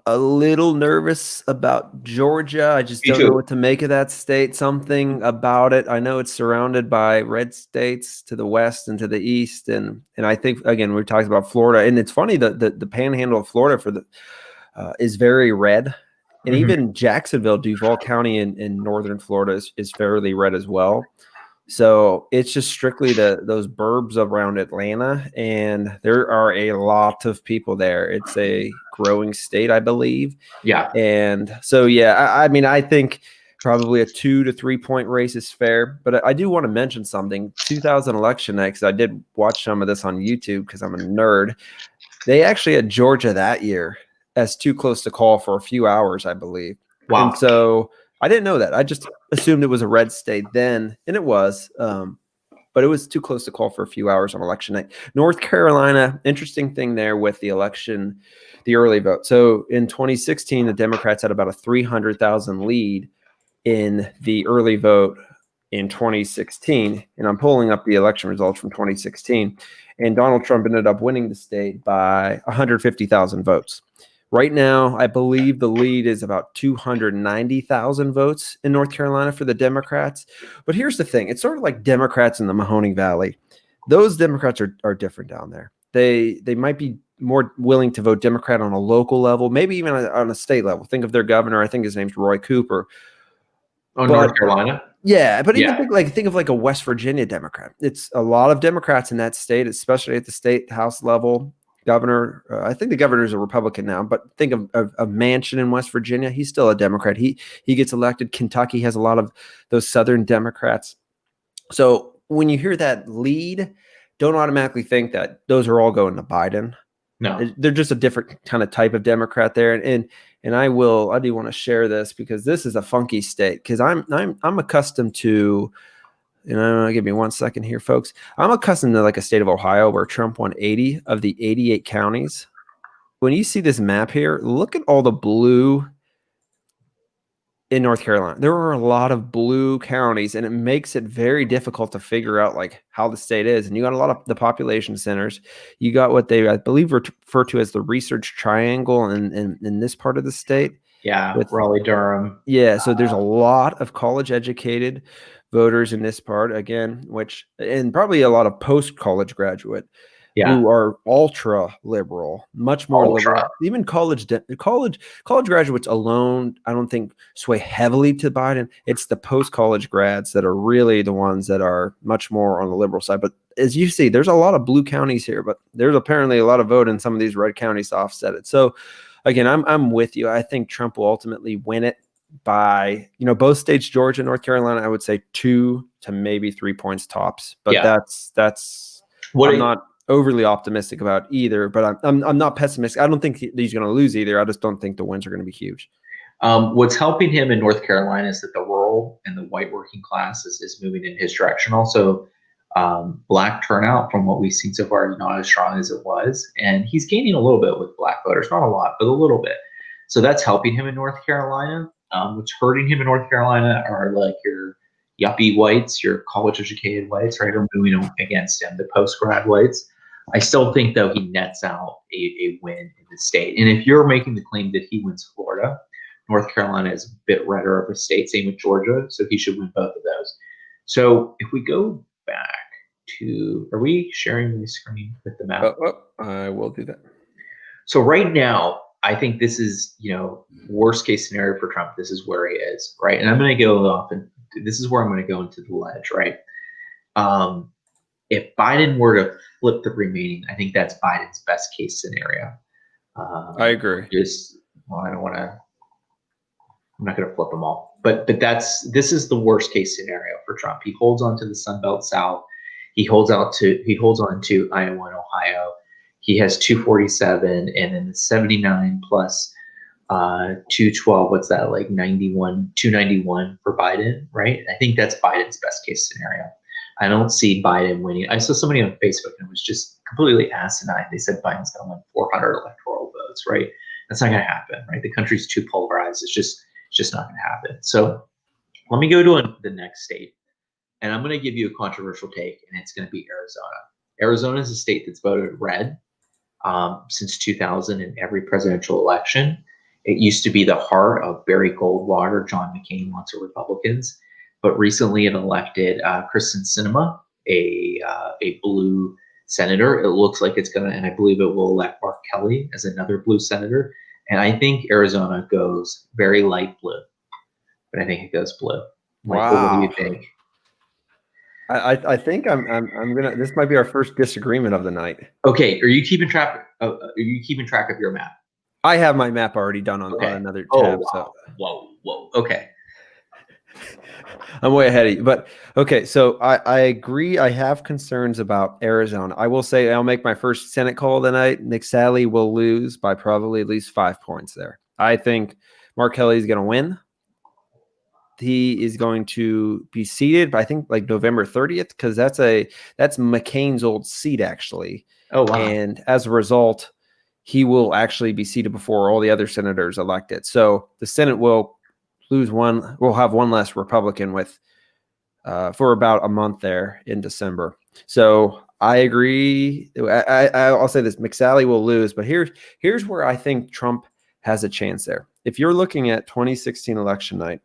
a little nervous about Georgia. I just Me don't know too. what to make of that state. Something about it. I know it's surrounded by red states to the west and to the east, and I think again we talked about Florida, and it's funny that the panhandle of Florida for the is very red, and Mhm. even Jacksonville, Duval County in northern Florida is fairly red as well. So it's just strictly those burbs around Atlanta, and there are a lot of people there. It's a growing state, I believe. Yeah. And so, yeah, I mean, I think probably a 2 to 3 point race is fair. But I do want to mention something. 2000 election night, because I did watch some of this on YouTube because I'm a nerd. They actually had Georgia that year as too close to call for a few hours, I believe. Wow. And so I didn't know that. I just assumed it was a red state then, and it was. But it was too close to call for a few hours on election night. North Carolina, interesting thing there with the election, the early vote. So in 2016, the Democrats had about a 300,000 lead in the early vote in 2016. And I'm pulling up the election results from 2016. And Donald Trump ended up winning the state by 150,000 votes. Right now, I believe the lead is about 290,000 votes in North Carolina for the Democrats. But here's the thing. It's sort of like Democrats in the Mahoning Valley. Those Democrats are different down there. They might be more willing to vote Democrat on a local level, maybe even on a state level. Think of their governor. I think his name's Roy Cooper. Oh, But North Carolina? yeah, but even Yeah. think of like a West Virginia Democrat. It's a lot of Democrats in that state, especially at the state house level. Governor, I think the governor is a Republican now, but think of a Manchin in West Virginia. He's still a Democrat. He gets elected. Kentucky has a lot of those Southern Democrats. So when you hear that lead, don't automatically think that those are all going to Biden. No. They're just a different kind of type of Democrat there, and I do want to share this because this is a funky state because I'm accustomed to, give me 1 second here, folks. I'm accustomed to like a state of Ohio where Trump won 80 of the 88 counties. When you see this map here, look at all the blue in North Carolina. There are a lot of blue counties, and it makes it very difficult to figure out like how the state is. And you got a lot of the population centers. You got what they, I believe, refer to as the Research Triangle in this part of the state. Yeah. With Raleigh, Durham. yeah, so there's a lot of college educated voters in this part again, and probably a lot of post college graduate Yeah. who are ultra liberal, much more Ultra. liberal. Even college graduates alone, I don't think sway heavily to Biden. It's the post college grads that are really the ones that are much more on the liberal side. But as you see, there's a lot of blue counties here, but there's apparently a lot of vote in some of these red counties to offset it. So again, I'm with you. I think Trump will ultimately win it by, both states, Georgia, North Carolina, I would say 2 to maybe 3 points tops. But Yeah. that's What I'm not overly optimistic about either, but I'm not pessimistic. I don't think he's going to lose either. I just don't think the wins are going to be huge. What's helping him in North Carolina is that the rural and the white working class is moving in his direction. Also, black turnout from what we've seen so far is not as strong as it was. And he's gaining a little bit with black voters, not a lot, but a little bit. So that's helping him in North Carolina. What's hurting him in North Carolina are like your yuppie whites, your college educated whites, right, are moving against him, the post grad whites. I still think, though, he nets out a win in the state. And if you're making the claim that he wins Florida, North Carolina is a bit redder of a state, same with Georgia, so he should win both of those. So if we go back to, are we sharing the screen with the map? I will do that. So right now, I think this is, worst case scenario for Trump. This is where he is, right? And I'm going to go off, and this is where I'm going to go into the ledge, right? If Biden were to flip the remaining, I think that's Biden's best case scenario. I agree. I don't want to. I'm not going to flip them all, but this is the worst case scenario for Trump. He holds on to the Sun Belt South. He holds on to Iowa and Ohio. He has 247, and then the 79 plus 212. What's that, like 91, 291 for Biden, right? I think that's Biden's best case scenario. I don't see Biden winning. I saw somebody on Facebook and it was just completely asinine. They said Biden's going to win 400 electoral votes, right? That's not going to happen, right? The country's too polarized. It's just not going to happen. So let me go to the next state, and I'm going to give you a controversial take, and it's going to be Arizona. Arizona is a state that's voted red since 2000 in every presidential election. It used to be the heart of Barry Goldwater, John McCain, lots of Republicans. But recently it elected Kristen Sinema, a blue senator. It looks like it's going to, and I believe it will elect Mark Kelly as another blue senator. And I think Arizona goes very light blue, but I think it goes blue. Michael, what do you think? I think I'm gonna. This might be our first disagreement of the night. Okay, are you keeping track? Are you keeping track of your map? I have my map already done on another tab. Wow. So whoa. Okay. I'm way ahead of you. But okay, so I agree. I have concerns about Arizona. I will say I'll make my first Senate call tonight. Nick Sally will lose by probably at least 5 points there. I think Mark Kelly is going to win. He is going to be seated by, I think, like November 30th, because that's McCain's old seat, actually. Oh, wow. And as a result, he will actually be seated before all the other senators elected. So the Senate will lose one. We'll have one less Republican with for about a month there in December. So I agree. I'll say this: McSally will lose, but here's where I think Trump has a chance there. If you're looking at 2016 election night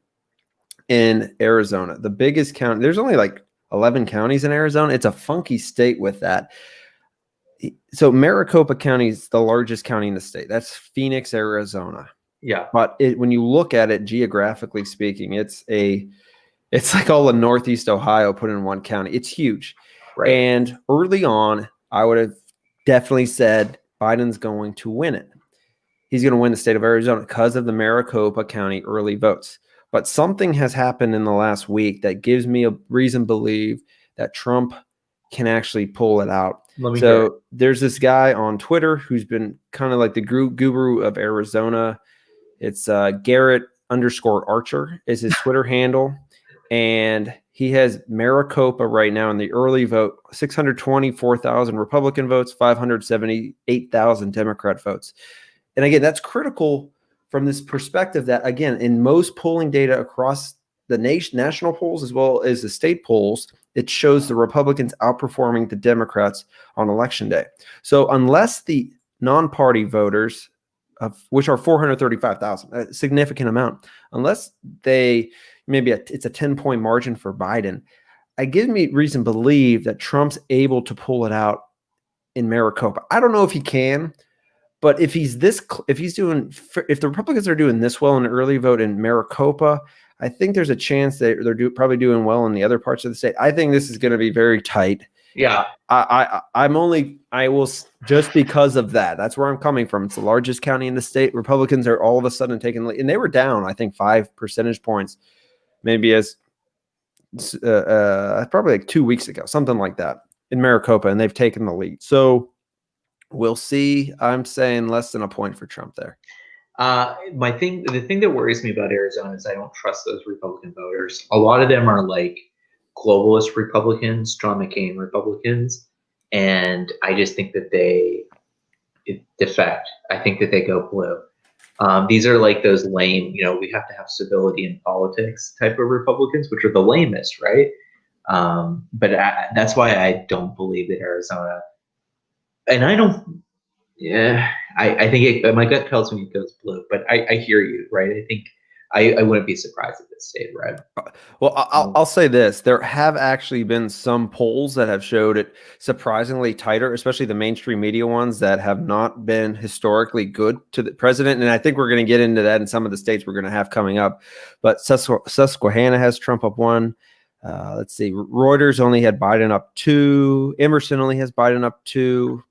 in Arizona, the biggest county, there's only like 11 counties in Arizona. It's a funky state with that. So Maricopa County is the largest county in the state. That's Phoenix, Arizona. Yeah. But when you look at it geographically speaking, it's like all of Northeast Ohio put in one county. It's huge. Right. And early on, I would have definitely said Biden's going to win it. He's going to win the state of Arizona because of the Maricopa County early votes. But something has happened in the last week that gives me a reason to believe that Trump can actually pull it out. So there's this guy on Twitter who's been kind of like the guru of Arizona. It's Garrett_Archer is his Twitter handle. And he has Maricopa right now in the early vote, 624,000 Republican votes, 578,000 Democrat votes. And again, that's critical from this perspective that, again, in most polling data across the national polls as well as the state polls, it shows the Republicans outperforming the Democrats on election day. So unless the non-party voters, which are 435,000, a significant amount, unless they it's a 10-point margin for Biden, it gives me reason to believe that Trump's able to pull it out in Maricopa. I don't know if he can, but if the Republicans are doing this well in the early vote in Maricopa, I think there's a chance that they're probably doing well in the other parts of the state. I think this is going to be very tight. Yeah. I will just because of that. That's where I'm coming from. It's the largest county in the state. Republicans are all of a sudden taking the lead, and they were down, I think, 5 percentage points, maybe as probably like 2 weeks ago, something like that in Maricopa, and they've taken the lead. So we'll see. I'm saying less than a point for Trump there. The thing that worries me about Arizona is I don't trust those Republican voters. A lot of them are like globalist Republicans, John McCain Republicans, and I just think that they defect. I think that they go blue. These are like those lame, we have to have civility in politics type of Republicans, which are the lamest, right? But that's why I don't believe that Arizona, and I don't. Yeah, I think my gut tells me it goes blue, but I hear you, right? I think I wouldn't be surprised if it stayed red. Well, I'll say this. There have actually been some polls that have showed it surprisingly tighter, especially the mainstream media ones that have not been historically good to the president. And I think we're going to get into that in some of the states we're going to have coming up. But Susquehanna has Trump up 1. Let's see. Reuters only had Biden up 2. Emerson only has Biden up 2.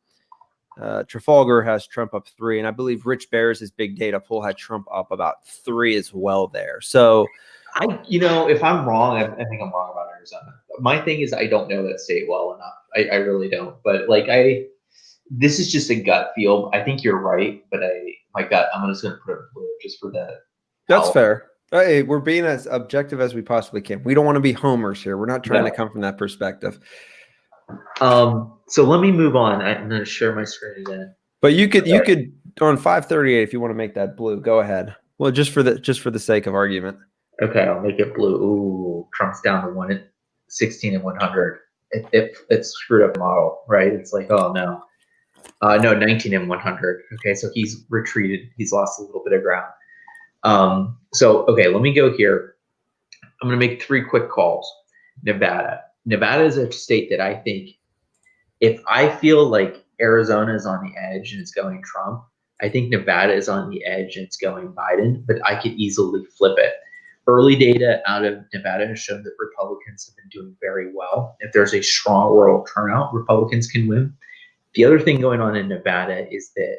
Trafalgar has Trump up 3, and I believe Rich Bears' big data poll had Trump up about 3 as well there. So if I'm wrong, I think I'm wrong about Arizona. My thing is I don't know that state well enough. I really don't. But this is just a gut feel. I think you're right, but my gut, I'm just going to put it blue just for that. That's fair. Hey, we're being as objective as we possibly can. We don't want to be homers here. We're not trying to come from that perspective. So let me move on. I'm going to share my screen again. But you could on 538, if you want to make that blue, go ahead. Well, just for the sake of argument. Okay, I'll make it blue. Ooh, Trump's down to 16 and 100. It screwed up the model, right? It's like, oh no. No, 19 and 100. Okay, so he's retreated. He's lost a little bit of ground. Okay, let me go here. I'm going to make 3 quick calls. Nevada. Nevada is a state that I think, if I feel like Arizona is on the edge and it's going Trump, I think Nevada is on the edge and it's going Biden, but I could easily flip it. Early data out of Nevada has shown that Republicans have been doing very well. If there's a strong rural turnout, Republicans can win. The other thing going on in Nevada is that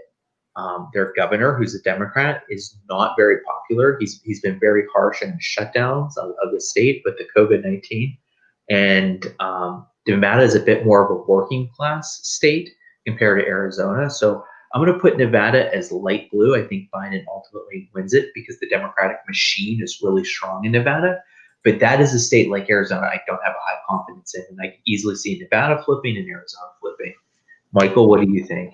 their governor, who's a Democrat, is not very popular. He's been very harsh in shutdowns of the state with the COVID-19. And Nevada is a bit more of a working class state compared to Arizona. So I'm going to put Nevada as light blue. I think Biden ultimately wins it because the Democratic machine is really strong in Nevada. But that is a state like Arizona I don't have a high confidence in. And I can easily see Nevada flipping and Arizona flipping. Michael, what do you think?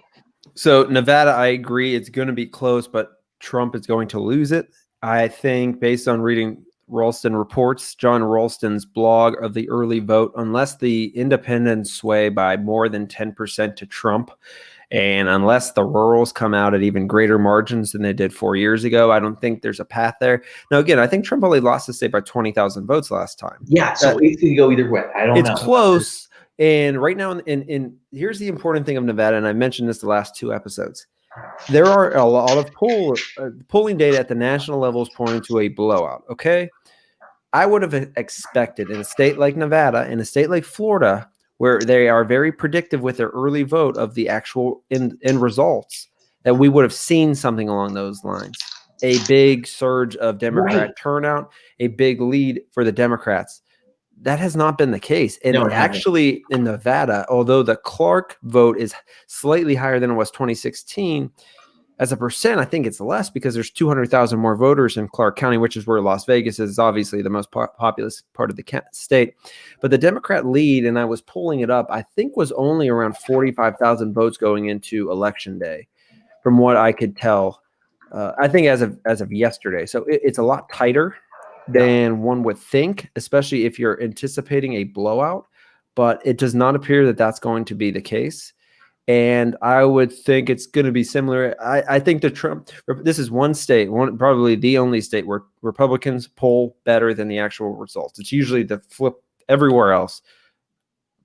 So Nevada, I agree. It's going to be close, but Trump is going to lose it. I think based on reading Ralston reports, John Ralston's blog of the early vote, unless the independents sway by more than 10% to Trump, and unless the rurals come out at even greater margins than they did 4 years ago, I don't think there's a path there. Now, again, I think Trump only lost the state by 20,000 votes last time. Yeah, so it could go either way. I don't know. It's close. And right now, in here's the important thing of Nevada, and I mentioned this the last 2 episodes. There are a lot of polling data at the national level is pointing to a blowout, okay? I would have expected in a state like Nevada, in a state like Florida, where they are very predictive with their early vote of the actual end results, that we would have seen something along those lines. A big surge of Democrat turnout, a big lead for the Democrats. That has not been the case. And actually in Nevada, although the Clark vote is slightly higher than it was 2016, as a percent, I think it's less because there's 200,000 more voters in Clark County, which is where Las Vegas is obviously the most populous part of the state. But the Democrat lead, and I was pulling it up, I think was only around 45,000 votes going into Election Day, from what I could tell. I think as of yesterday. So it's a lot tighter than one would think, especially if you're anticipating a blowout. But it does not appear that that's going to be the case. And I would think it's going to be similar. I think this is one state, probably the only state where Republicans poll better than the actual results. It's usually the flip everywhere else.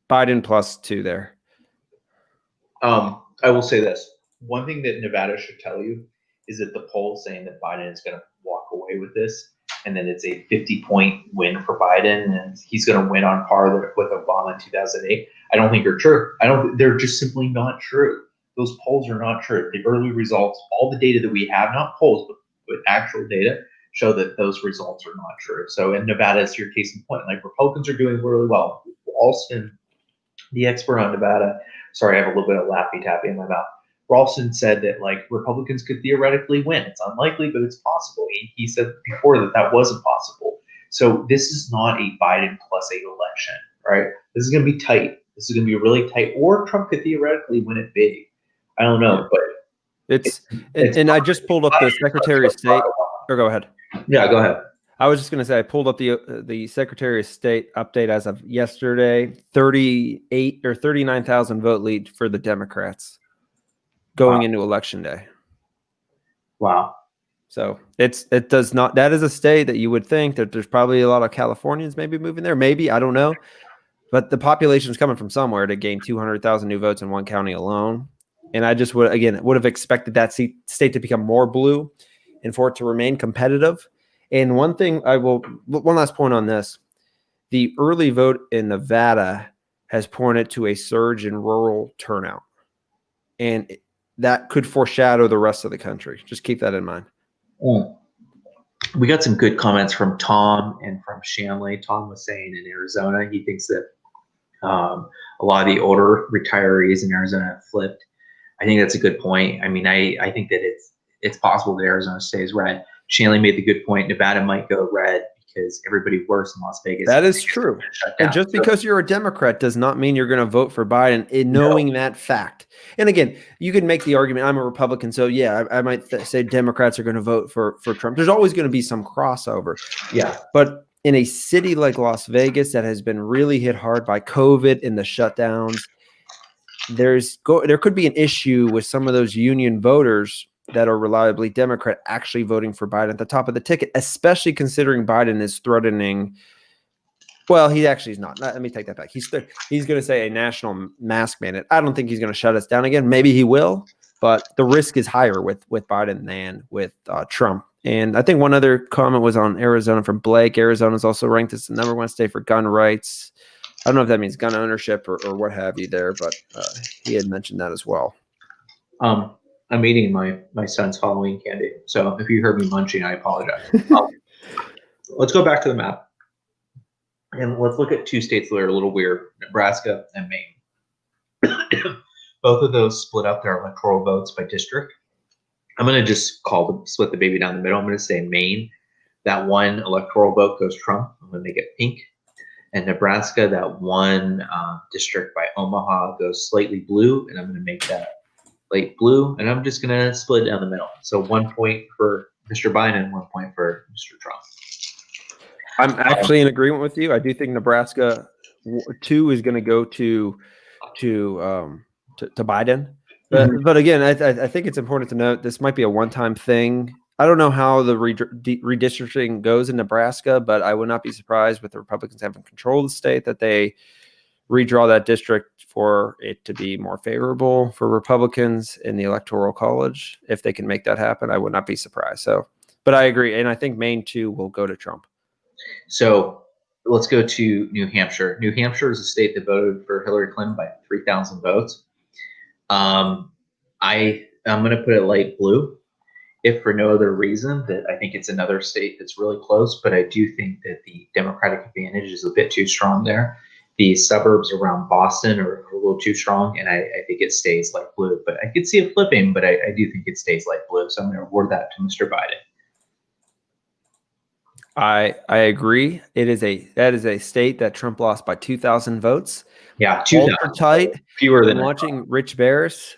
Biden +2 there. I will say this. One thing that Nevada should tell you is that the poll saying that Biden is going to walk away with this, and then it's a 50-point win for Biden, and he's going to win on par with Obama in 2008. I don't think are true. They're just simply not true. Those polls are not true. The early results, all the data that we have, not polls, but actual data, show that those results are not true. So in Nevada, it's your case in point. Like, Republicans are doing really well. Ralston, the expert on Nevada, sorry, I have a little bit of Laffy Taffy in my mouth. Ralston said that, like, Republicans could theoretically win. It's unlikely, but it's possible. He said before that wasn't possible. So this is not a Biden plus 8 election, right? This is going to be tight. This is going to be really tight. Or Trump could theoretically win it big. I don't know, but it's I just pulled up the Secretary of State. Or go ahead. Yeah, go ahead. I was just going to say I pulled up the Secretary of State update as of yesterday. 38 or 39,000 vote lead for the Democrats going into Election Day. Wow. So it does not. That is a state that you would think that there's probably a lot of Californians maybe moving there. Maybe, I don't know. But the population is coming from somewhere to gain 200,000 new votes in one county alone. And I just would have expected that state to become more blue and for it to remain competitive. And one last point on this. The early vote in Nevada has pointed to a surge in rural turnout. And that could foreshadow the rest of the country. Just keep that in mind. We got some good comments from Tom and from Shanley. Tom was saying in Arizona, he thinks that a lot of the older retirees in Arizona have flipped. I think that's a good point. I mean, I think that it's possible that Arizona stays red. Shanley made the good point. Nevada might go red because everybody works in Las Vegas. That is true. And just because you're a Democrat does not mean you're going to vote for Biden in knowing that fact. And again, you can make the argument, I'm a Republican, so yeah, I might say Democrats are going to vote for Trump. There's always going to be some crossover. Yeah. But in a city like Las Vegas that has been really hit hard by COVID and the shutdowns, there could be an issue with some of those union voters that are reliably Democrat actually voting for Biden at the top of the ticket, especially considering Biden is threatening. Well, he actually is not. Let me take that back. He's going to say a national mask mandate. I don't think he's going to shut us down again. Maybe he will, but the risk is higher with Biden than with Trump. And I think one other comment was on Arizona from Blake. Arizona is also ranked as the #1 state for gun rights. I don't know if that means gun ownership or what have you there, but he had mentioned that as well. I'm eating my son's Halloween candy, so if you heard me munching, I apologize. Let's go back to the map, and let's look at two states that are a little weird: Nebraska and Maine. Both of those split up their electoral votes by district. I'm going to just split the baby down the middle. I'm going to say Maine, that one electoral vote goes Trump. I'm going to make it pink. And Nebraska, that one district by Omaha goes slightly blue, and I'm going to make that light blue, and I'm just going to split it down the middle. So 1 point for Mr. Biden, 1 point for Mr. Trump. I'm actually in agreement with you. I do think Nebraska 2 is going to go to Biden. But again, I think it's important to note this might be a one-time thing. I don't know how the redistricting goes in Nebraska, but I would not be surprised with the Republicans having control of the state that they redraw that district for it to be more favorable for Republicans in the Electoral College. If they can make that happen, I would not be surprised. So, but I agree. And I think Maine 2 will go to Trump. So let's go to New Hampshire. New Hampshire is a state that voted for Hillary Clinton by 3,000 votes. I'm going to put it light blue, if for no other reason that I think it's another state that's really close, but I do think that the Democratic advantage is a bit too strong there. The suburbs around Boston are a little too strong, and I think it stays light blue. But I could see it flipping, but I do think it stays light blue. So I'm going to award that to Mr. Biden. I agree. That is a state that Trump lost by 2,000 votes. Yeah, 2,000. Ultra tight. Fewer than watching Rich Barris.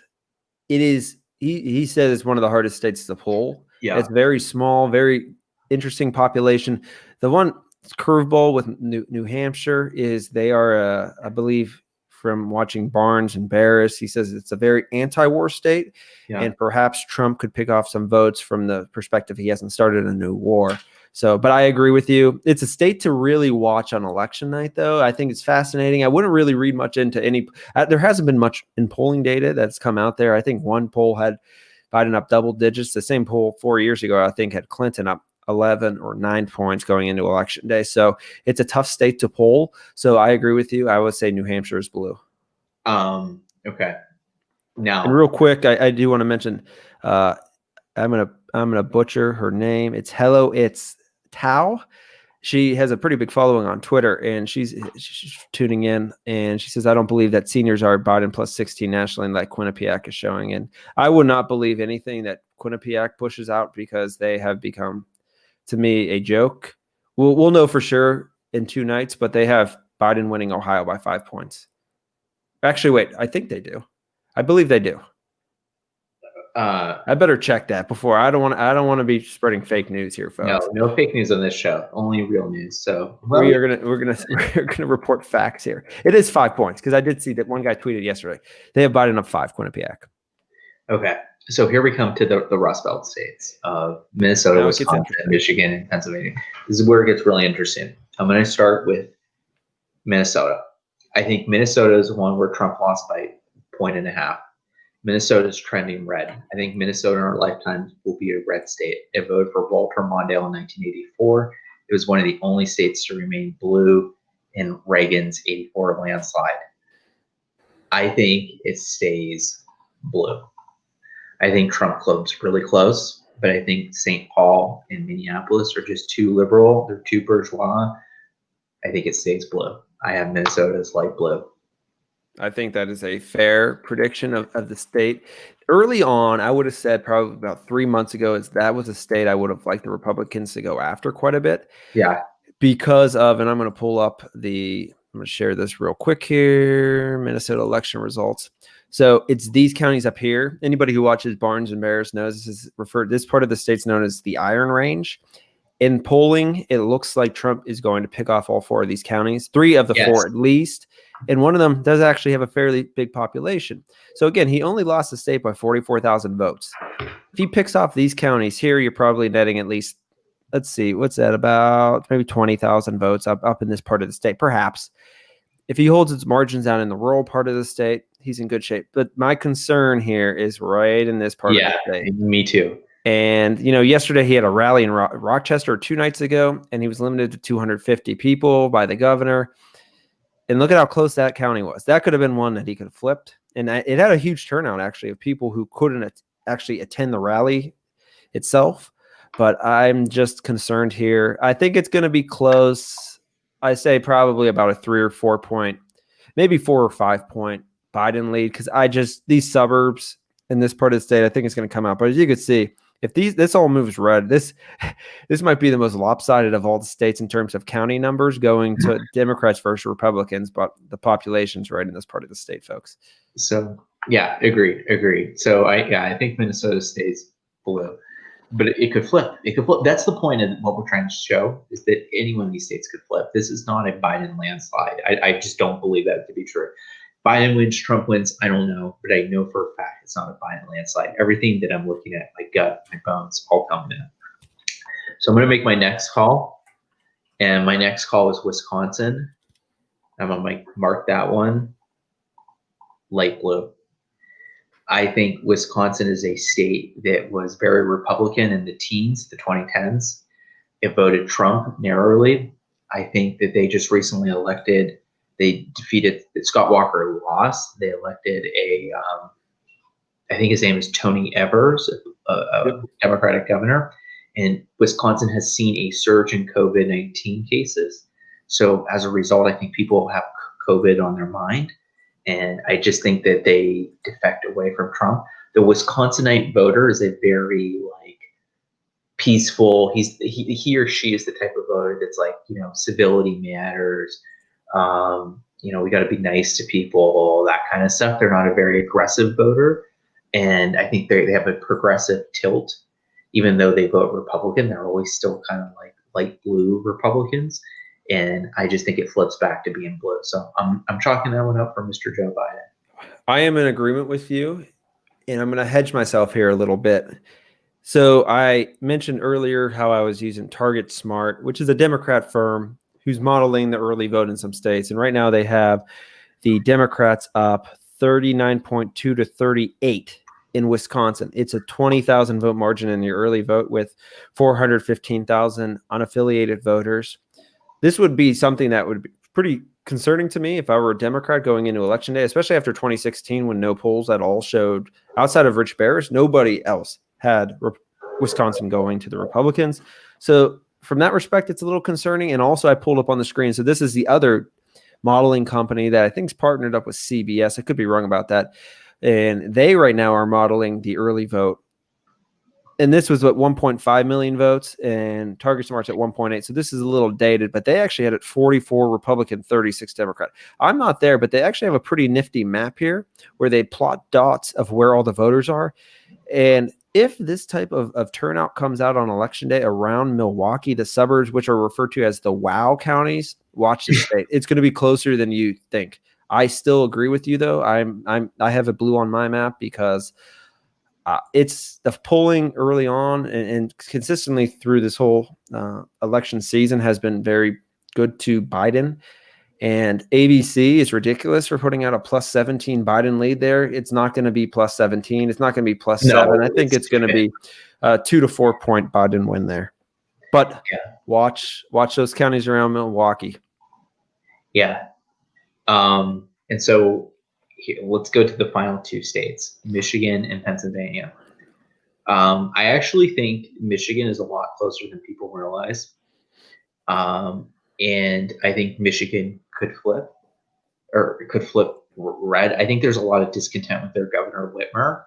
It is. He said it's one of the hardest states to poll. Yeah, it's very small, very interesting population. The one curveball with New Hampshire is they are, I believe, from watching Barnes and Barris, he says it's a very anti-war state, and perhaps Trump could pick off some votes from the perspective he hasn't started a new war. So, but I agree with you. It's a state to really watch on election night, though. I think it's fascinating. I wouldn't really read much into any. There hasn't been much in polling data that's come out there. I think one poll had Biden up double digits. The same poll 4 years ago, I think, had Clinton up 11 or 9 points going into election day. So it's a tough state to poll. So I agree with you. I would say New Hampshire is blue. Okay. Now, and real quick, I do want to mention. I'm gonna butcher her name. It's Tao. She has a pretty big following on Twitter, and she's tuning in, and she says, I don't believe that seniors are Biden plus 16 nationally like Quinnipiac is showing. And I would not believe anything that Quinnipiac pushes out because they have become, to me, a joke. We'll know for sure in 2 nights, but they have Biden winning Ohio by 5 points. Actually, wait, I think they do. I believe they do. I better check that before. I don't want to be spreading fake news here, folks. No fake news on this show. Only real news. So we're gonna report facts here. It is 5 points because I did see that one guy tweeted yesterday. They have Biden up 5, Quinnipiac. Okay, so here we come to the Rust Belt states of Minnesota, Wisconsin, Michigan, and Pennsylvania. This is where it gets really interesting. I'm going to start with Minnesota. I think Minnesota is one where Trump lost by 1.5. Minnesota is trending red. I think Minnesota in our lifetime will be a red state. It voted for Walter Mondale in 1984. It was one of the only states to remain blue in Reagan's 84 landslide. I think it stays blue. I think Trump Club's really close, but I think St. Paul and Minneapolis are just too liberal. They're too bourgeois. I think it stays blue. I have Minnesota as light blue. I think that is a fair prediction of the state. Early on, I would have said probably about 3 months ago, that was a state I would have liked the Republicans to go after quite a bit. Yeah. because of, and I'm going to pull up I'm going to share this real quick here, Minnesota election results. So it's these counties up here. Anybody who watches Barnes and Bears knows this part of the state's known as the Iron Range. In polling, it looks like Trump is going to pick off all 4 of these counties, 3 of the 4 at least. And one of them does actually have a fairly big population. So again, he only lost the state by 44,000 votes. If he picks off these counties here, you're probably netting at least, let's see, what's that, about maybe 20,000 votes up in this part of the state, perhaps. If he holds its margins down in the rural part of the state, he's in good shape. But my concern here is right in this part of the state. Me too. And, yesterday he had a rally in Rochester 2 nights ago, and he was limited to 250 people by the governor. And look at how close that county was. That could have been one that he could have flipped. And it had a huge turnout, actually, of people who couldn't actually attend the rally itself. But I'm just concerned here. I think it's going to be close. I say probably about a 3 or 4 point, maybe 4 or 5 point Biden lead, because these suburbs in this part of the state, I think it's going to come out. But as you can see, if this all moves red, this might be the most lopsided of all the states in terms of county numbers going to Democrats versus Republicans, but the population's right in this part of the state, folks. So yeah, agreed. So I think Minnesota stays blue, but it could flip. It could flip. That's the point of what we're trying to show, is that any one of these states could flip. This is not a Biden landslide. I just don't believe that to be true. Biden wins, Trump wins, I don't know, but I know for a fact it's not a Biden landslide. Everything that I'm looking at, my gut, my bones, all tell me that. So I'm going to make my next call, and my next call is Wisconsin. I'm going to mark that one light blue. I think Wisconsin is a state that was very Republican in the teens, the 2010s. It voted Trump narrowly. I think that they just recently elected. They defeated Scott Walker, lost. They elected I think his name is Tony Evers, a Democratic governor. And Wisconsin has seen a surge in COVID-19 cases. So as a result, I think people have COVID on their mind. And I just think that they defect away from Trump. The Wisconsinite voter is a very peaceful. He or she is the type of voter that's civility matters. We got to be nice to people, that kind of stuff. They're not a very aggressive voter. And I think they have a progressive tilt. Even though they vote Republican, they're always still kind of like light blue Republicans. And I just think it flips back to being blue. So I'm chalking that one up for Mr. Joe Biden. I am in agreement with you, and I'm going to hedge myself here a little bit. So I mentioned earlier how I was using Target Smart, which is a Democrat firm who's modeling the early vote in some states. And right now they have the Democrats up 39.2 to 38 in Wisconsin. It's a 20,000 vote margin in the early vote with 415,000 unaffiliated voters. This would be something that would be pretty concerning to me if I were a Democrat going into Election Day, especially after 2016 when no polls at all showed, outside of Rich Bears, nobody else had Wisconsin going to the Republicans. So from that respect, it's a little concerning. And also I pulled up on the screen. So this is the other modeling company that I think is partnered up with CBS. I could be wrong about that. And they right now are modeling the early vote. And this was 1.5 million votes, and Target Smart's at 1.8. So this is a little dated, but they actually had it 44 Republican, 36 Democrat. I'm not there, but they actually have a pretty nifty map here where they plot dots of where all the voters are. And if this type of turnout comes out on Election Day around Milwaukee, the suburbs, which are referred to as the WOW counties, watch the state. It's going to be closer than you think. I still agree with you, though. I have it blue on my map because it's the polling early on and consistently through this whole election season has been very good to Biden. And ABC is ridiculous for putting out a plus 17 Biden lead there. It's not going to be plus 17. It's not going to be plus 7. I think it's going to be 2 to 4 point Biden win there. But watch those counties around Milwaukee. Yeah. And so let's go to the final 2 states, Michigan and Pennsylvania. I actually think Michigan is a lot closer than people realize. And I think Michigan could flip red. I think there's a lot of discontent with their governor, Whitmer.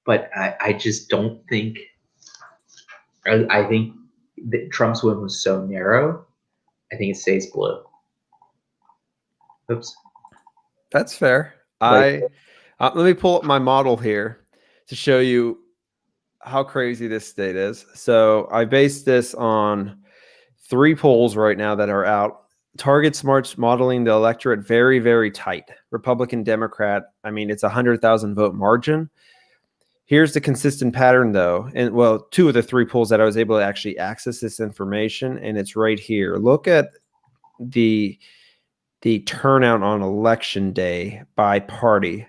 But I just don't think I think that Trump's win was so narrow. I think it stays blue. Oops. That's fair. Like, Let me pull up my model here to show you how crazy this state is. So I based this on 3 polls right now that are out. Target Smart's modeling the electorate very, very tight. Republican, Democrat. I mean, it's 100,000 vote margin. Here's the consistent pattern, though. And well, 2 of the 3 polls that I was able to actually access this information, and it's right here. Look at the turnout on election day by party.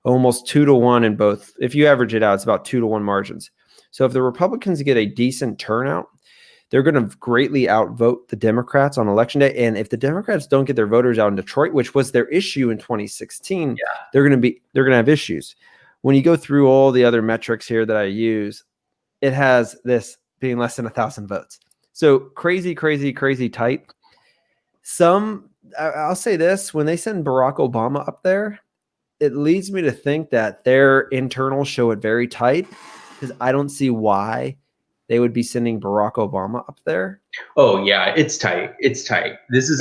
Almost 2-1 in both. If you average it out, it's about 2-1 margins. So if the Republicans get a decent turnout, they're going to greatly outvote the Democrats on election day. And if the Democrats don't get their voters out in Detroit, which was their issue in 2016, they're going to have issues. When you go through all the other metrics here that I use, it has this being less than 1,000 votes. So crazy, crazy, crazy tight. I'll say this, when they send Barack Obama up there, it leads me to think that their internals show it very tight, because I don't see why they would be sending Barack Obama up there. Oh yeah, it's tight. It's tight. This is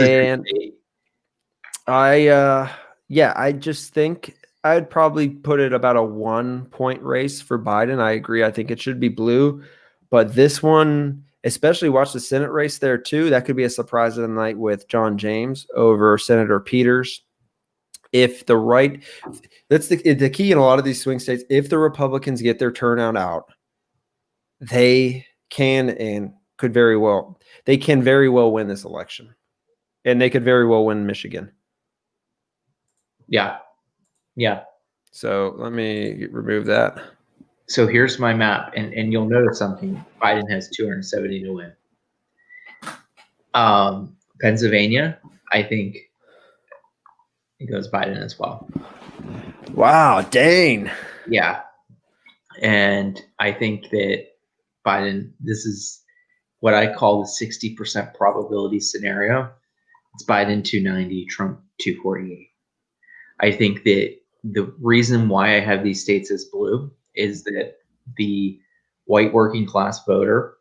I just think I'd probably put it about a 1-point race for Biden. I agree. I think it should be blue, but this one, especially watch the Senate race there too. That could be a surprise of the night with John James over Senator Peters. If the right, that's the key in a lot of these swing states. If the Republicans get their turnout out, they can very well win this election, and they could very well win Michigan. Yeah. So let me remove that. So here's my map, and you'll notice something. Biden has 270 to win. Pennsylvania, I think it goes Biden as well. Wow, dang. Yeah. And I think that Biden, this is what I call the 60% probability scenario. It's Biden 290, Trump 248. I think that the reason why I have these states as blue is that the white working class voter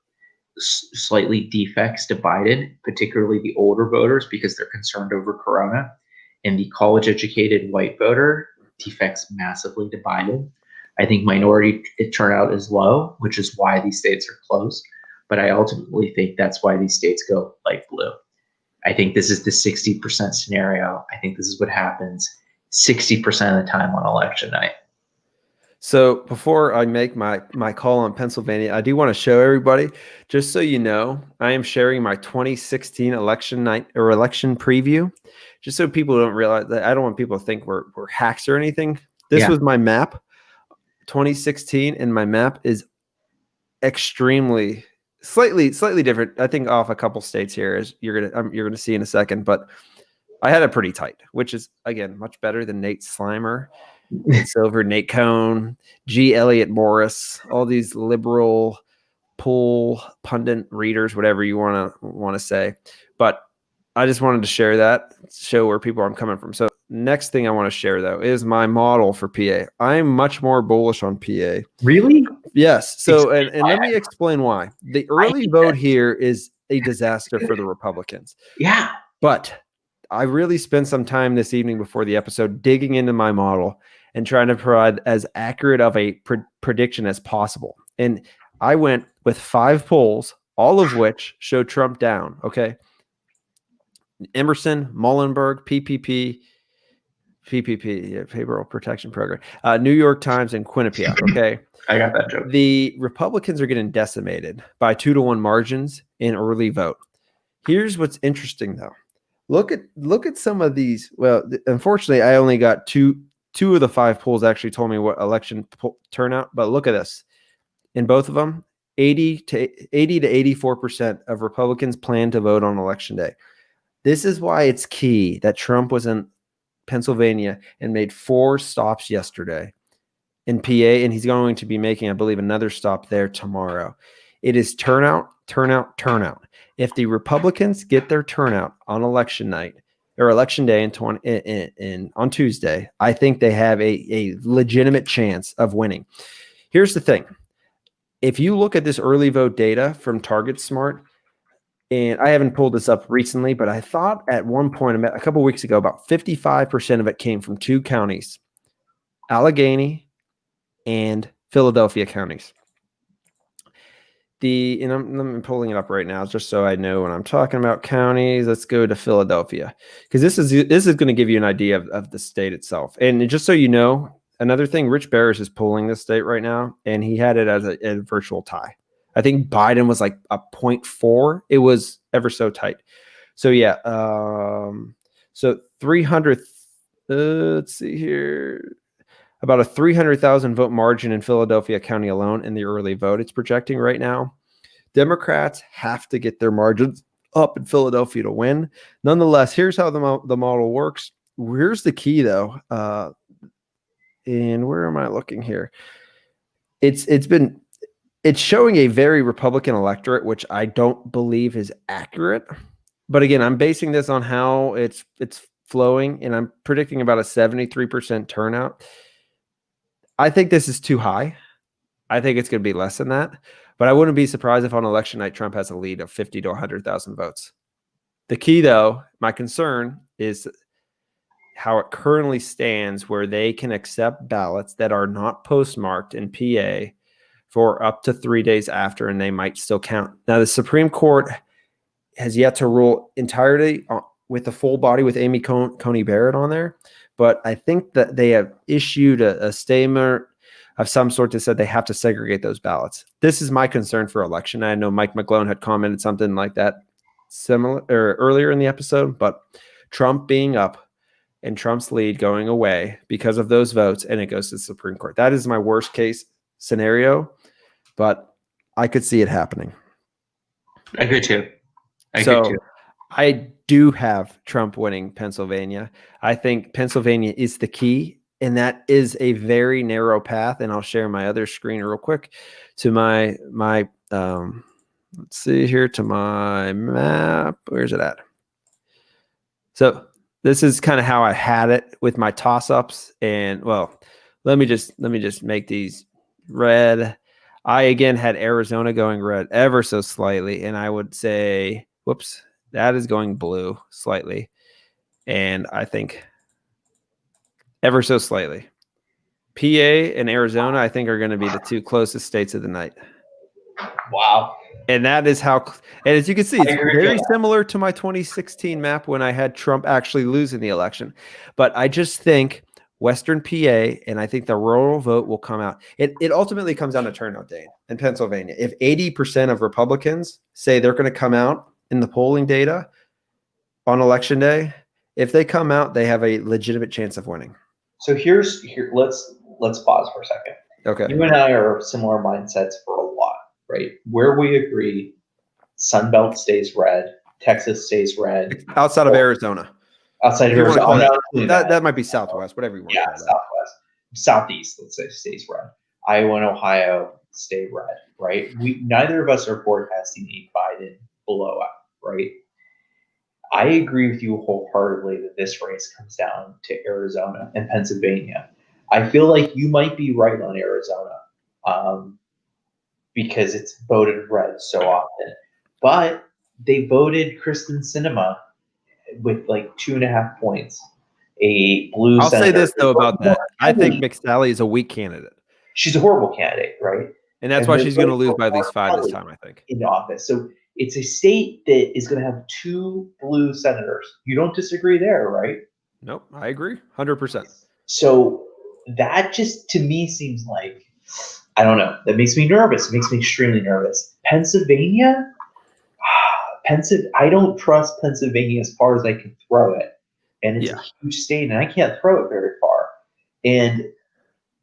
slightly defects to Biden, particularly the older voters, because they're concerned over Corona. And the college educated white voter defects massively to Biden. I think minority turnout is low, which is why these states are close. But I ultimately think that's why these states go light blue. I think this is the 60% scenario. I think this is what happens 60% of the time on election night. So before I make my call on Pennsylvania, I do want to show everybody, just so you know, I am sharing my 2016 election night or election preview, just so people don't realize that. I don't want people to think we're hacks or anything. This was my map, 2016, and my map is extremely slightly different. I think off a couple states here, as you're gonna see in a second, but I had it pretty tight, which is again much better than Nate Slimer, Nate Silver, Nate Cohn, G. Elliott Morris, all these liberal pool pundit readers, whatever you want to say. But I just wanted to share that, show where people I'm coming from. So next thing I want to share, though, is my model for PA. I'm much more bullish on PA. Really? Yes. So, and let me explain why. The early vote here is a disaster for the Republicans. Yeah. But I really spent some time this evening before the episode digging into my model and trying to provide as accurate of a prediction as possible. And I went with 5 polls, all of which show Trump down. Okay. Emerson, Muhlenberg, PPP, Payroll Protection Program, New York Times, and Quinnipiac. Okay. I got that joke. The Republicans are getting decimated by 2-1 margins in early vote. Here's what's interesting, though. Look at some of these. Well, unfortunately, I only got two of the 5 polls actually told me what election turnout. But look at this. In both of them, 80 to 84% of Republicans plan to vote on election day. This is why it's key that Trump was in Pennsylvania and made 4 stops yesterday in PA, and he's going to be making, I believe, another stop there tomorrow. It is turnout. If the Republicans get their turnout on election night or election day on Tuesday, I think they have a legitimate chance of winning. Here's the thing. if you look at this early vote data from Target Smart, and I haven't pulled this up recently, but I thought at one point, a couple of weeks ago, about 55% of it came from two counties, Allegheny and Philadelphia counties. I'm pulling it up right now just so I know when I'm talking about counties. Let's go to Philadelphia, because this is going to give you an idea of the state itself. And just so you know, another thing, Rich Barris is polling this state right now, and he had it as a virtual tie. I think Biden was like a 0.4. It was ever so tight. So yeah, so 300. Let's see here. About a 300,000 vote margin in Philadelphia County alone in the early vote. It's projecting right now. Democrats have to get their margins up in Philadelphia to win. Nonetheless, here's how the model works. Here's the key, though. And where am I looking here? It's showing a very Republican electorate, which I don't believe is accurate. But again, I'm basing this on how it's flowing, and I'm predicting about a 73% turnout. I think this is too high. I think it's going to be less than that. But I wouldn't be surprised if on election night Trump has a lead of 50 to 100,000 votes. The key, though, my concern is how it currently stands, where they can accept ballots that are not postmarked in PA for up to 3 days after, and they might still count. Now, the Supreme Court has yet to rule entirely with the full body with Amy Coney Barrett on there. But I think that they have issued a statement of some sort that said they have to segregate those ballots. This is my concern for election. I know Mike McGlone had commented something like that similar or earlier in the episode, but Trump being up and Trump's lead going away because of those votes, and it goes to the Supreme Court. That is my worst case scenario, but I could see it happening. I could too. I do have Trump winning Pennsylvania. I think Pennsylvania is the key, and that is a very narrow path. And I'll share my other screen real quick to my let's see here, to my map. Where's it at? So this is kind of how I had it with my toss-ups. And well, let me just make these red. I again had Arizona going red ever so slightly, and I would say, whoops, that is going blue slightly. And I think ever so slightly. PA and Arizona, I think, are going to be the two closest states of the night. Wow. And that is how, and as you can see, it's very similar to my 2016 map when I had Trump actually losing the election. But I just think Western PA, and I think the rural vote will come out. It ultimately comes down to turnout, Dane, in Pennsylvania. If 80% of Republicans say they're going to come out in the polling data on election day, if they come out, they have a legitimate chance of winning. So let's pause for a second. Okay. You and I are of similar mindsets for a lot, right? Where we agree, Sunbelt stays red, Texas stays red. Outside of Arizona. Outside of Arizona. That might be Southwest, whatever you want to call that. Southwest. Southeast, let's say, stays red. Iowa and Ohio stay red, right? Neither of us are forecasting a Biden blowout, right? I agree with you wholeheartedly that this race comes down to Arizona and Pennsylvania. I feel like you might be right on Arizona because it's voted red so often. But they voted Kristen Sinema with like 2.5 points. A blue I'll senator. say this, though, about that. I think McSally is a weak candidate. She's a horrible candidate, right? And that's why she's going to lose by at least 5 this time, I think. In office. So it's a state that is going to have 2 blue senators. You don't disagree there, right? Nope, I agree. 100%. So that just, to me, seems like, I don't know. That makes me nervous. It makes me extremely nervous. Pennsylvania? I don't trust Pennsylvania as far as I can throw it. And it's a huge state, and I can't throw it very far. And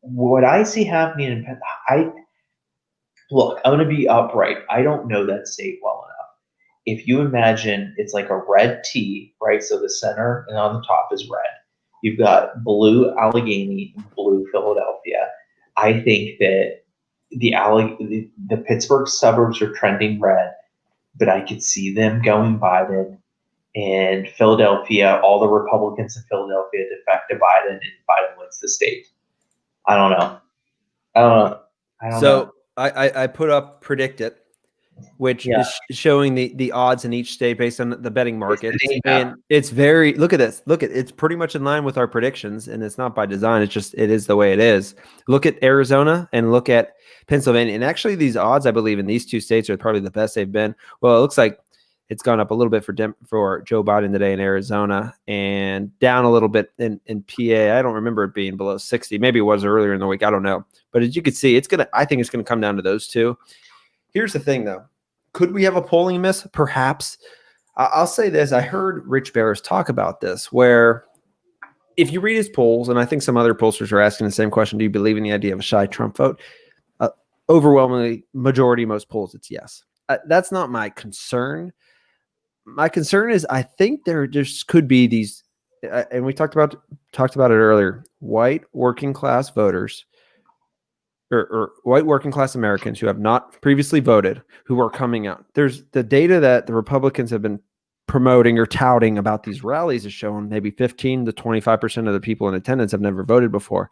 what I see happening in Pennsylvania, look, I'm going to be upright. I don't know that state well enough. If you imagine it's like a red T, right? So the center and on the top is red. You've got blue Allegheny and blue Philadelphia. I think that the Pittsburgh suburbs are trending red, but I could see them going Biden. And Philadelphia, all the Republicans in Philadelphia defect to Biden, and Biden wins the state. I don't know. I put up Predict It, which Yeah. is showing the odds in each state based on the betting markets. Dane map. And it's very, look at this. Look at it's pretty much in line with our predictions, and it's not by design. It's just it is the way it is. Look at Arizona and look at Pennsylvania. And actually these odds, I believe, in these two states are probably the best they've been. Well, it looks like it's gone up a little bit for Joe Biden today in Arizona and down a little bit in PA. I don't remember it being below 60. Maybe it was earlier in the week. I don't know. But as you can see, I think it's gonna come down to those two. Here's the thing, though. Could we have a polling miss? Perhaps. I'll say this. I heard Rich Barris talk about this, where if you read his polls, and I think some other pollsters are asking the same question, do you believe in the idea of a shy Trump vote? Overwhelmingly, majority, most polls, it's yes. That's not my concern. My concern is I think there just could be these, and we talked about it earlier, white working class voters or white working class Americans who have not previously voted, who are coming out. There's the data that the Republicans have been promoting or touting about these rallies is showing maybe 15 to 25% of the people in attendance have never voted before.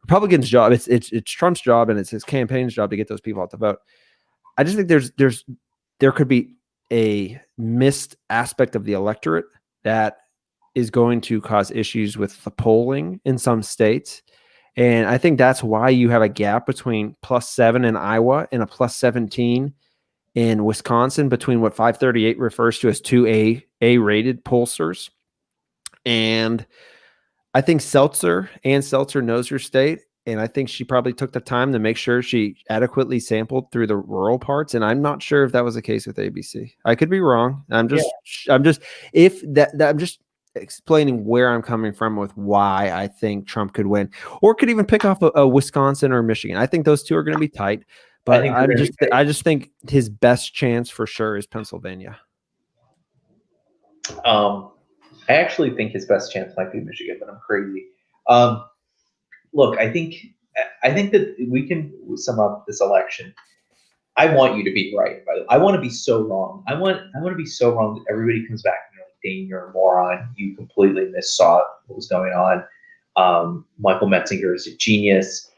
Republicans' job, it's Trump's job and it's his campaign's job to get those people out to vote. I just think there could be a missed aspect of the electorate that is going to cause issues with the polling in some states. And I think that's why you have a gap between +7 in Iowa and a +17 in Wisconsin between what 538 refers to as two A-rated pollsters. And I think Seltzer knows her state. And I think she probably took the time to make sure she adequately sampled through the rural parts. And I'm not sure if that was the case with ABC. I could be wrong. I'm just explaining where I'm coming from with why I think Trump could win, or could even pick off a Wisconsin or Michigan. I think those two are going to be tight, but I just think his best chance for sure is Pennsylvania. I actually think his best chance might be Michigan, but I'm crazy. Look, I think that we can sum up this election. I want you to be right, by the way. I want to be so wrong. I want to be so wrong that everybody comes back and they're like, Dane, you're a moron. You completely missaw what was going on. Michael Metzinger is a genius.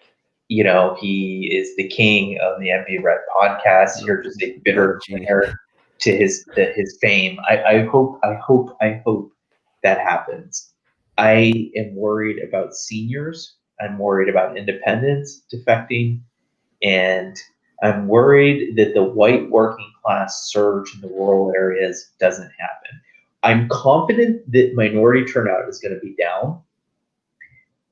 You know, he is the king of the MV Red podcast. You're just a bitter inherit to his fame. I hope that happens. I am worried about seniors. I'm worried about independents defecting, and I'm worried that the white working class surge in the rural areas doesn't happen. I'm confident that minority turnout is going to be down.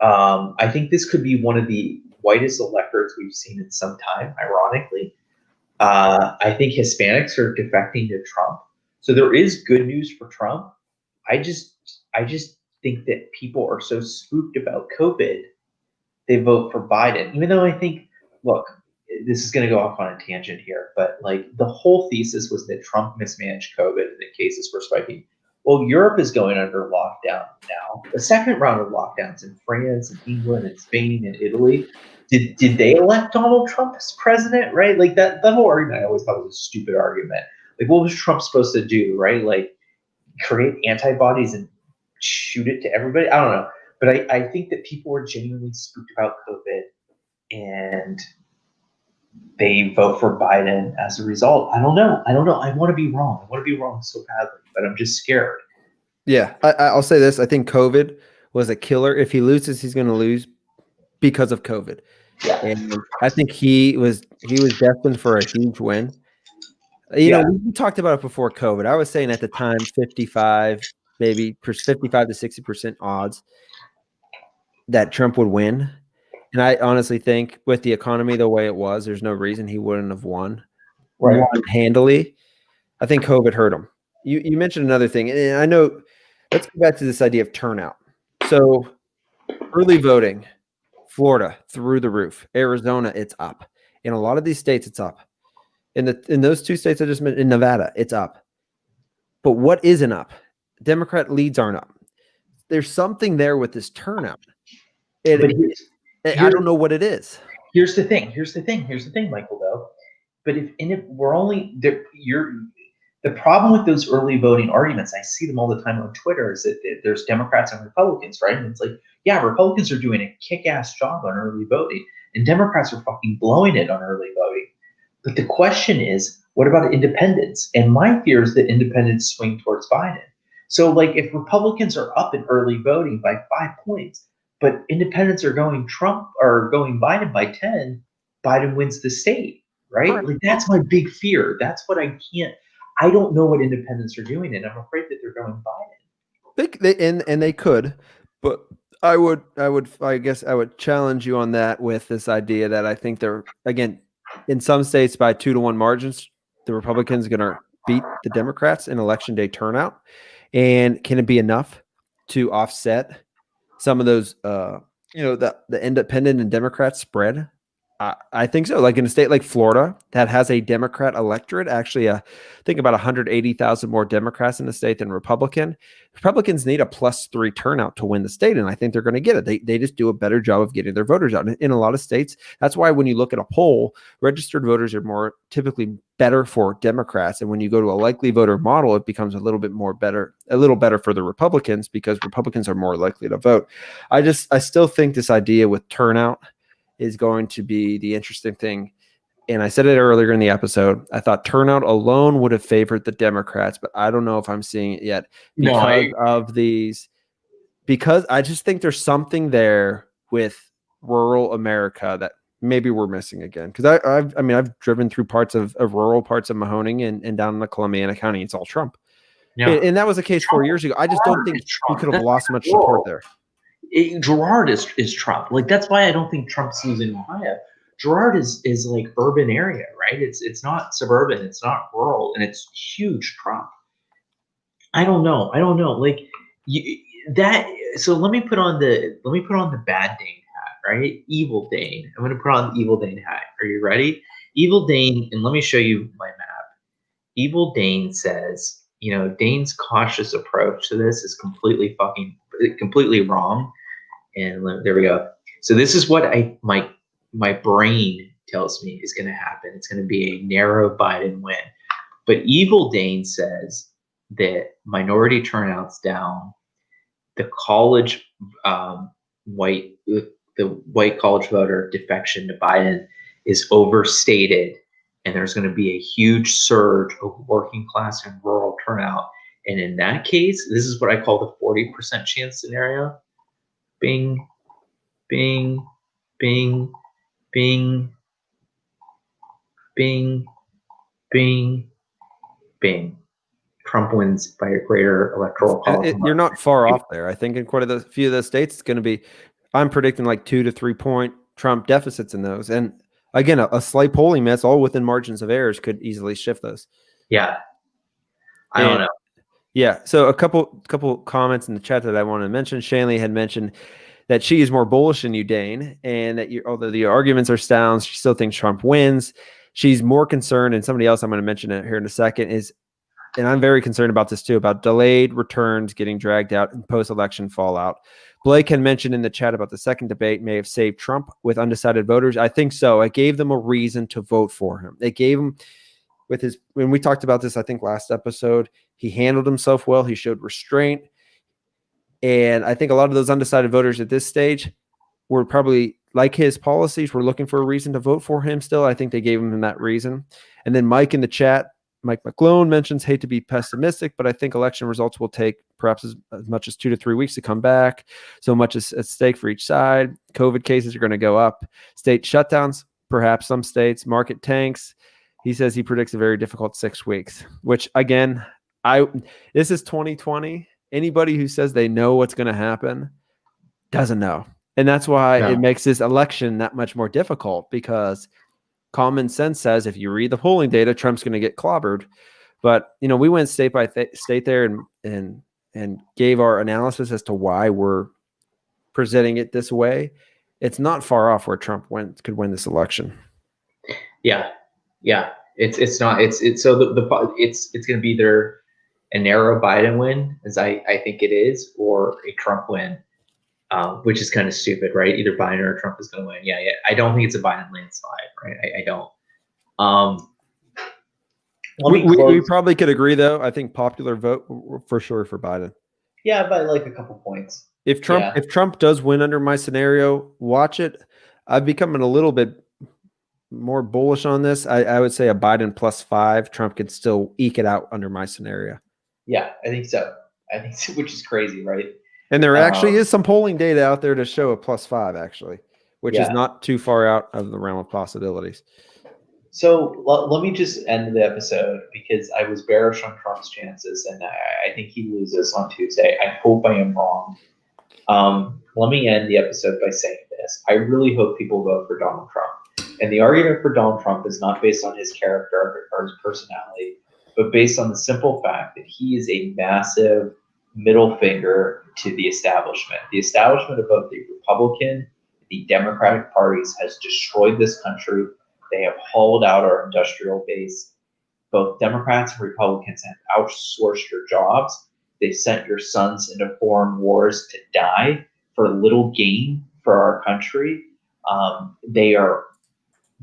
I think this could be one of the whitest electorates we've seen in some time, ironically. I think Hispanics are defecting to Trump. So there is good news for Trump. I just think that people are so spooked about COVID, they vote for Biden. Even though I think, look, this is going to go off on a tangent here, but like the whole thesis was that Trump mismanaged COVID and the cases were spiking. Well, Europe is going under lockdown now. The second round of lockdowns in France and England and Spain and Italy. Did they elect Donald Trump as president? Right? Like that whole argument I always thought was a stupid argument. Like, what was Trump supposed to do? Right? Like create antibodies and shoot it to everybody? I don't know. But I think that people were genuinely spooked about COVID and they vote for Biden as a result. I don't know. I want to be wrong. I want to be wrong so badly, but I'm just scared. Yeah, I'll say this. I think COVID was a killer. If he loses, he's going to lose because of COVID. Yeah. And I think he was destined for a huge win. You know, we talked about it before COVID. I was saying at the time 55 to 60% odds that Trump would win. And I honestly think with the economy the way it was, there's no reason he wouldn't have won handily. I think COVID hurt him. You mentioned another thing, and I know, let's go back to this idea of turnout. So early voting, Florida through the roof, Arizona, it's up. In a lot of these states, it's up. In those two states I just mentioned, in Nevada, it's up. But what isn't up? Democrat leads aren't up. There's something there with this turnout. I don't know what it is. Here's the thing, Michael, though. But we're only there, the problem with those early voting arguments, I see them all the time on Twitter, is that there's Democrats and Republicans, right? And it's like, yeah, Republicans are doing a kick-ass job on early voting. and Democrats are fucking blowing it on early voting. But the question is, what about independents? And my fear is that independents swing towards Biden. So, like, if Republicans are up in early voting by 5 points, but independents are going Trump or going Biden by 10, Biden wins the state, right? Correct. Like, that's my big fear. That's what I don't know what independents are doing, and I'm afraid that they're going Biden. And they could, but I guess I would challenge you on that with this idea that I think they're, again, in some states by 2-1 margins, the Republicans are going to beat the Democrats in election day turnout. And can it be enough to offset some of those, the independent and Democrat spread? I think so. Like in a state like Florida that has a Democrat electorate, actually, I think about 180,000 more Democrats in the state than Republicans need a +3 turnout to win the state, and I think they're going to get it. They just do a better job of getting their voters out. In a lot of states, that's why when you look at a poll, registered voters are more typically better for Democrats, and when you go to a likely voter model, it becomes a little better for the Republicans because Republicans are more likely to vote. I still think this idea with turnout is going to be the interesting thing. And I said it earlier in the episode. I thought turnout alone would have favored the Democrats, but I don't know if I'm seeing it yet because I just think there's something there with rural America that maybe we're missing again. Because I've driven through parts of rural parts of Mahoning and down in the Columbiana County. It's all Trump. Yeah. And that was the case 4 years ago. I just don't think we could have lost much support there. Gerard is Trump. Like, that's why I don't think Trump's losing Ohio. Gerard is like urban area, right? It's not suburban, it's not rural, and it's huge Trump. I don't know. Like so let me put on the bad Dane hat, right? Evil Dane. I'm gonna put on the evil Dane hat. Are you ready? Evil Dane, and let me show you my map. Evil Dane says, Dane's cautious approach to this is completely wrong. And there we go. So this is what my brain tells me is going to happen. It's going to be a narrow Biden win. But Evil Dane says that minority turnout's down. The white college voter defection to Biden is overstated, and there's going to be a huge surge of working class and rural turnout. And in that case, this is what I call the 40% chance scenario. Bing, bing, bing, bing, bing, bing, bing. Trump wins by a greater electoral college. You're not far off there. I think in quite a few of those states, it's going to be, I'm predicting like 2 to 3 point Trump deficits in those. And again, a slight polling miss, all within margins of errors, could easily shift those. Yeah. I don't know. Yeah. So a couple comments in the chat that I want to mention. Shanley had mentioned that she is more bullish than you, Dane, and that although the arguments are sound, she still thinks Trump wins. She's more concerned, and somebody else I'm going to mention it here in a second is, and I'm very concerned about this too, about delayed returns getting dragged out and post-election fallout. Blake had mentioned in the chat about the second debate may have saved Trump with undecided voters. I think so. It gave them a reason to vote for him. It gave him, when we talked about this, I think last episode, he handled himself well. He showed restraint. And I think a lot of those undecided voters at this stage were probably, like his policies, were looking for a reason to vote for him still. I think they gave him that reason. And then Mike in the chat, Mike McClone mentions, hate to be pessimistic, but I think election results will take perhaps as much as 2 to 3 weeks to come back. So much is at stake for each side. COVID cases are going to go up. State shutdowns, perhaps some states. Market tanks. He says he predicts a very difficult 6 weeks, which again, this is 2020. Anybody who says they know what's going to happen doesn't know. And that's why it makes this election that much more difficult, because common sense says if you read the polling data, Trump's going to get clobbered. But, we went state by state there and gave our analysis as to why we're presenting it this way. It's not far off where Trump could win this election. Yeah. It's not. It's going to be either a narrow Biden win, as I think it is, or a Trump win, which is kind of stupid, right? Either Biden or Trump is going to win. Yeah. I don't think it's a Biden landslide, right? I don't. We probably could agree, though. I think popular vote for sure for Biden. Yeah, by like a couple points. If Trump does win under my scenario, watch it. I've become a little bit more bullish on this. I would say a Biden +5, Trump could still eke it out under my scenario. Yeah, I think so. I think so, which is crazy, right? And there actually is some polling data out there to show a +5, actually, which is not too far out of the realm of possibilities. So let me just end the episode because I was bearish on Trump's chances, and I think he loses on Tuesday. I hope I am wrong. Let me end the episode by saying this. I really hope people vote for Donald Trump. And the argument for Donald Trump is not based on his character or his personality, but based on the simple fact that he is a massive middle finger to the establishment. The establishment of both the Republican, the Democratic parties has destroyed this country. They have hauled out our industrial base. Both Democrats and Republicans have outsourced your jobs. They've sent your sons into foreign wars to die for little gain for our country. They are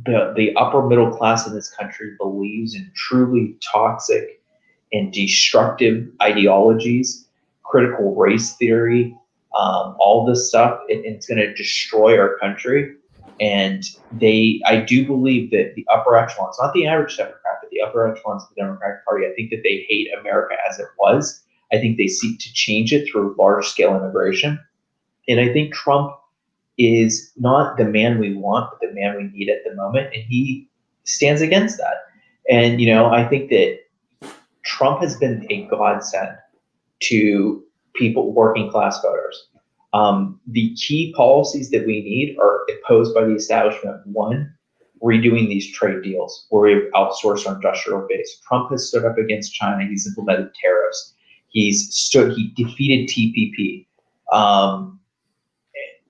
the upper middle class in this country believes in truly toxic and destructive ideologies, critical race theory, all this stuff. It's going to destroy our country. And I do believe that the upper echelons, not the average Democrat, but the upper echelons of the Democratic Party, I think that they hate America as it was. I think they seek to change it through large-scale immigration. And I think Trump is not the man we want, but the man we need at the moment. And he stands against that. And, I think that Trump has been a godsend to people, working class voters. The key policies that we need are imposed by the establishment. One, redoing these trade deals where we've outsourced our industrial base. Trump has stood up against China. He's implemented tariffs. He defeated TPP.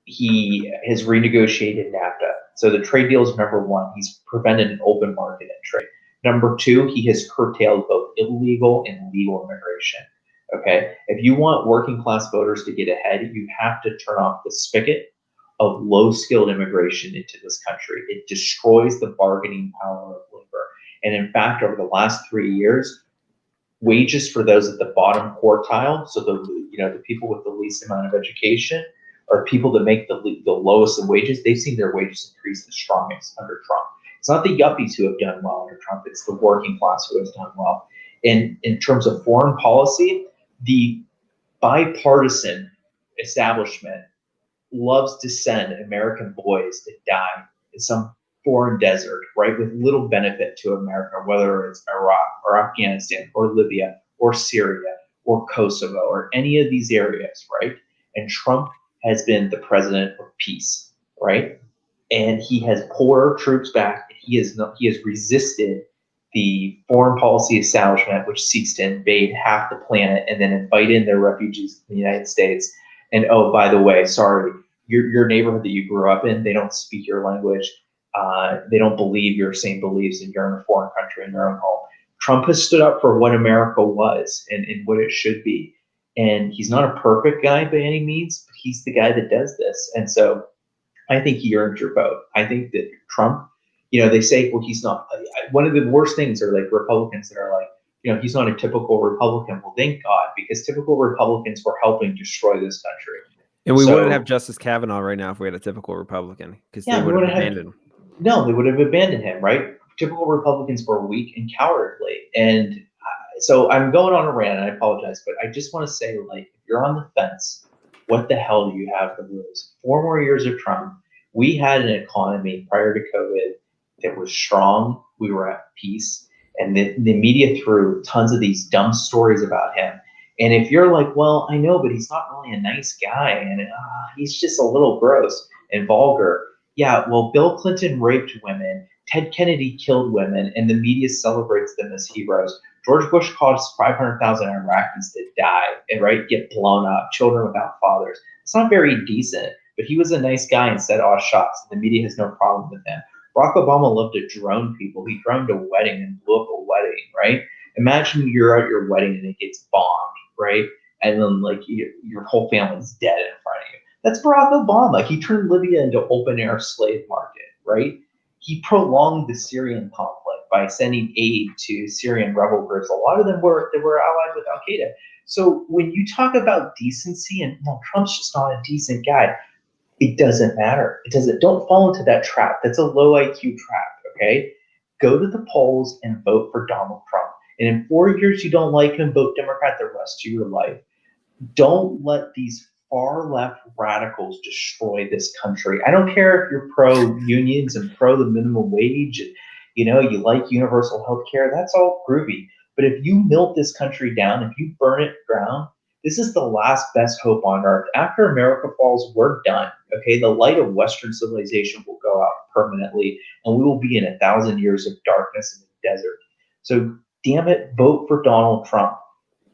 He has renegotiated NAFTA. So the trade deal is number one. He's prevented an open market in trade. Number two, he has curtailed both illegal and legal immigration. Okay, if you want working class voters to get ahead, you have to turn off the spigot of low-skilled immigration into this country. It destroys the bargaining power of labor. And in fact, over the last 3 years, wages for those at the bottom quartile, so the people with the least amount of education, or people that make the lowest of wages, they've seen their wages increase the strongest under Trump. It's not the yuppies who have done well under Trump, it's the working class who has done well. And in terms of foreign policy, the bipartisan establishment loves to send American boys to die in some foreign desert, right, with little benefit to America, whether it's Iraq or Afghanistan or Libya or Syria or Kosovo or any of these areas, right? And Trump has been the president of peace, right? And he has pulled our troops back. He has resisted the foreign policy establishment, which seeks to invade half the planet and then invite in their refugees in the United States. And oh, by the way, sorry, your neighborhood that you grew up in, they don't speak your language. They don't believe your same beliefs, and you're in a foreign country in your own home. Trump has stood up for what America was and what it should be. And he's not a perfect guy by any means, but he's the guy that does this. And so I think he earned your vote. I think that Trump, they say, well, he's not. One of the worst things are like Republicans that are like, he's not a typical Republican. Well, thank God, because typical Republicans were helping destroy this country. And we wouldn't have Justice Kavanaugh right now if we had a typical Republican, because they would have abandoned him. No, they would have abandoned him, right? Typical Republicans were weak and cowardly. And so I'm going on a rant, and I apologize, but I just want to say, like, if you're on the fence, what the hell do you have to lose? 4 more years of Trump. We had an economy prior to COVID that was strong. We were at peace. And the media threw tons of these dumb stories about him. And if you're like, well, I know, but he's not really a nice guy, and he's just a little gross and vulgar. Yeah, well, Bill Clinton raped women. Ted Kennedy killed women, and the media celebrates them as heroes. George Bush caused 500,000 Iraqis to die and get blown up, children without fathers. It's not very decent, but he was a nice guy and said odd shots. The media has no problem with him. Barack Obama loved to drone people. He droned a wedding and blew up a wedding, right? Imagine you're at your wedding and it gets bombed, right? And then your whole family's dead in front of you. That's Barack Obama. He turned Libya into open air slave market, right? He prolonged the Syrian conflict by sending aid to Syrian rebel groups. A lot of them were allied with Al Qaeda. So when you talk about decency, and Trump's just not a decent guy. It doesn't matter. It doesn't. Don't fall into that trap. That's a low IQ trap. Okay, go to the polls and vote for Donald Trump. And in 4 years, you don't like him, vote Democrat the rest of your life. Don't let these far left radicals destroy this country. I don't care if you're pro unions and pro the minimum wage and you like universal health care, that's all groovy. But if you melt this country down, if you burn it down, this is the last best hope on earth. After America falls, we're done. Okay, the light of Western civilization will go out permanently, and we will be in 1,000 years of darkness in the desert. So damn it, vote for Donald Trump.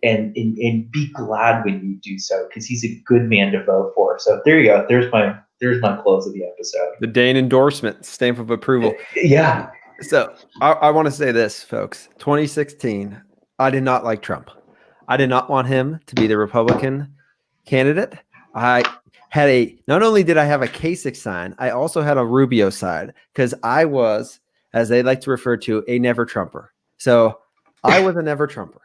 And be glad when you do so, because he's a good man to vote for. So there you go. There's my close of the episode. The Dane endorsement, stamp of approval. Yeah. So I want to say this, folks. 2016, I did not like Trump. I did not want him to be the Republican candidate. I had not only did I have a Kasich sign, I also had a Rubio side, because I was, as they like to refer to, a never Trumper. So I was a never Trumper.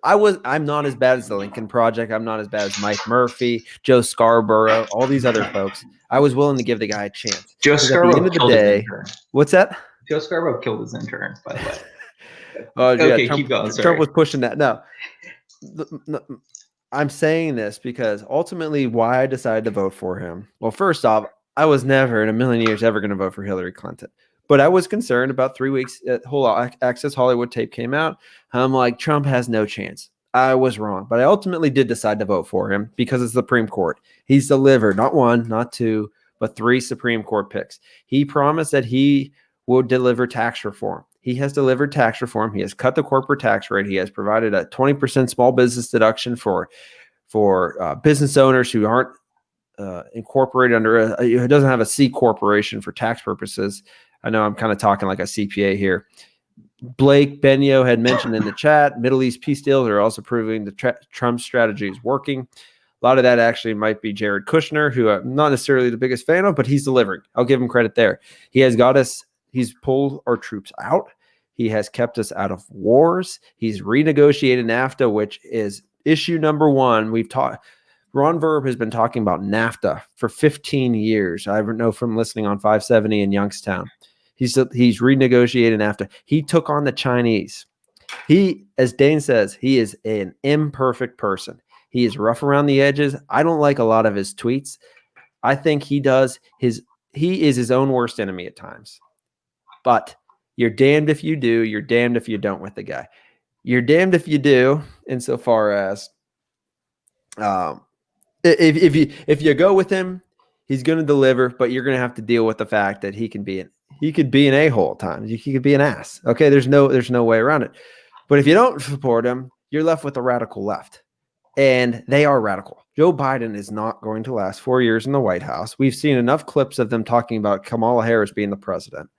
I'm not as bad as the Lincoln Project. I'm not as bad as Mike Murphy, Joe Scarborough, all these other folks. I was willing to give the guy a chance. Joe Scarborough at the end of killed the his day, intern. What's that? Joe Scarborough killed his intern, by the way. Okay, Trump, keep going. Sorry. Trump was pushing that. No, I'm saying this because ultimately why I decided to vote for him. Well, first off, I was never in a million years ever going to vote for Hillary Clinton. But I was concerned about 3 weeks. Whole Access Hollywood tape came out. I'm like, Trump has no chance. I was wrong. But I ultimately did decide to vote for him because it's the Supreme Court. He's delivered not one, not two, but 3 Supreme Court picks. He promised that he would deliver tax reform. He has delivered tax reform. He has cut the corporate tax rate. He has provided a 20% small business deduction for business owners who aren't incorporated under who doesn't have a C corporation for tax purposes. I know I'm kind of talking like a CPA here. Blake Benio had mentioned in the chat, Middle East peace deals are also proving the Trump strategy is working. A lot of that actually might be Jared Kushner, who I'm not necessarily the biggest fan of, but he's delivering. I'll give him credit there. He has got us. He's pulled our troops out. He has kept us out of wars. He's renegotiated NAFTA, which is issue number one. Ron Verb has been talking about NAFTA for 15 years. I know from listening on 570 in Youngstown. He's renegotiated NAFTA. He took on the Chinese. He, as Dane says, he is an imperfect person. He is rough around the edges. I don't like a lot of his tweets. I think he is his own worst enemy at times. But you're damned if you do. You're damned if you don't with the guy. You're damned if you do, insofar as if you go with him, he's going to deliver, but you're going to have to deal with the fact that he could be an a-hole at times. He could be an ass. Okay, there's no way around it. But if you don't support him, you're left with a radical left, and they are radical. Joe Biden is not going to last 4 years in the White House. We've seen enough clips of them talking about Kamala Harris being the president.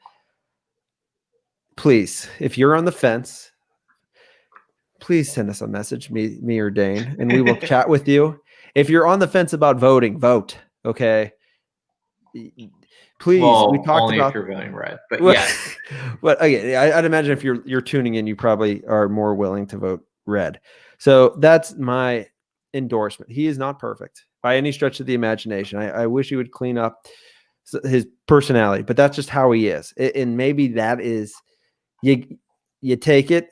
Please, if you're on the fence, please send us a message, me or Dane, and we will chat with you. If you're on the fence about voting, vote. Okay. Please. Well, we talked only about if you're voting red, but yeah. But again, I'd imagine if you're tuning in, you probably are more willing to vote red. So that's my endorsement. He is not perfect by any stretch of the imagination. I wish he would clean up his personality, but that's just how he is. And maybe that is you take it,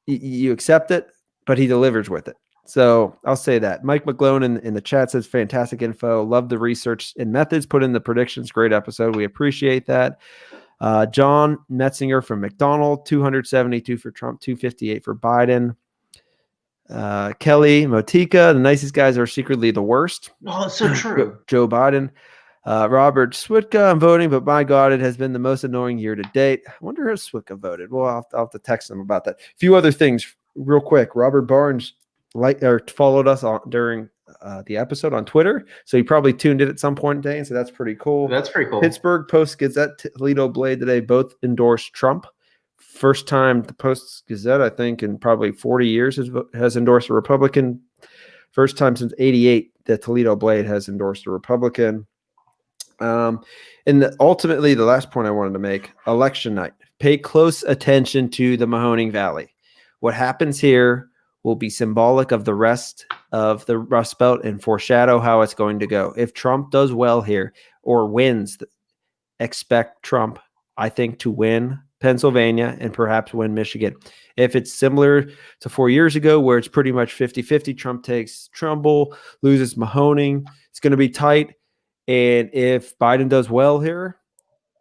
you accept it, but he delivers with it. So I'll say that. Mike McGlone in the chat says, fantastic info. Love the research and methods put in the predictions. Great episode. We appreciate that. John Metzinger from McDonald, 272 for Trump, 258 for Biden. Kelly Motika, the nicest guys are secretly the worst. Oh, that's so true. Joe Biden. Robert Switka, I'm voting, but my God, it has been the most annoying year to date. I wonder if Switka voted. Well, I'll have to text him about that. A few other things real quick. Robert Barnes followed us during the episode on Twitter, so he probably tuned in at some point today, so that's pretty cool. That's pretty cool. Pittsburgh Post-Gazette, Toledo Blade today both endorsed Trump. First time the Post-Gazette, I think, in probably 40 years has endorsed a Republican. First time since 88 that Toledo Blade has endorsed a Republican. And ultimately, the last point I wanted to make, election night. Pay close attention to the Mahoning Valley. What happens here will be symbolic of the rest of the Rust Belt and foreshadow how it's going to go. If Trump does well here or wins, expect Trump, I think, to win Pennsylvania and perhaps win Michigan. If it's similar to 4 years ago where it's pretty much 50-50, Trump takes Trumbull, loses Mahoning, it's going to be tight. And if Biden does well here,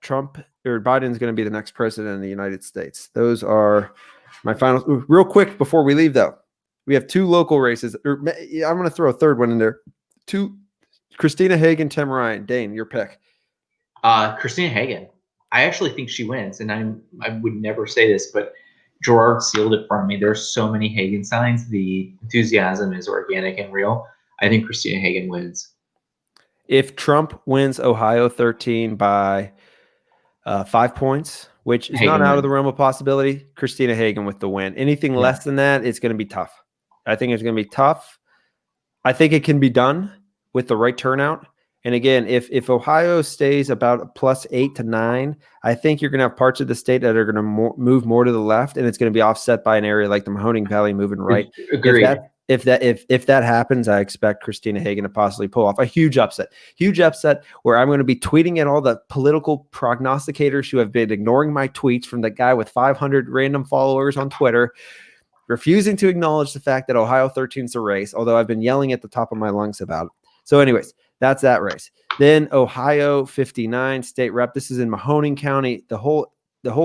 Biden's going to be the next president of the United States. Those are my final. Real quick before we leave, though, we have 2 local races. I'm going to throw a third one in there. Christina Hagan, Tim Ryan. Dane, your pick. Christina Hagan. I actually think she wins, and I would never say this, but Gerard sealed it for me. There's so many Hagan signs. The enthusiasm is organic and real. I think Christina Hagan wins. If Trump wins Ohio 13 by 5 points, which is not out of the realm of possibility, Christina Hagan with the win. Anything less than that, it's going to be tough. I think it's going to be tough. I think it can be done with the right turnout. And again, if Ohio stays about +8 to 9, I think you're going to have parts of the state that are going to move more to the left, and it's going to be offset by an area like the Mahoning Valley moving right. Agreed. If that happens, I expect Christina Hagan to possibly pull off a huge upset where I'm going to be tweeting at all the political prognosticators who have been ignoring my tweets, from the guy with 500 random followers on Twitter, refusing to acknowledge the fact that Ohio 13 is a race, although I've been yelling at the top of my lungs about it. So anyways, that's that race. Then Ohio 59 state rep. This is in Mahoning County, the whole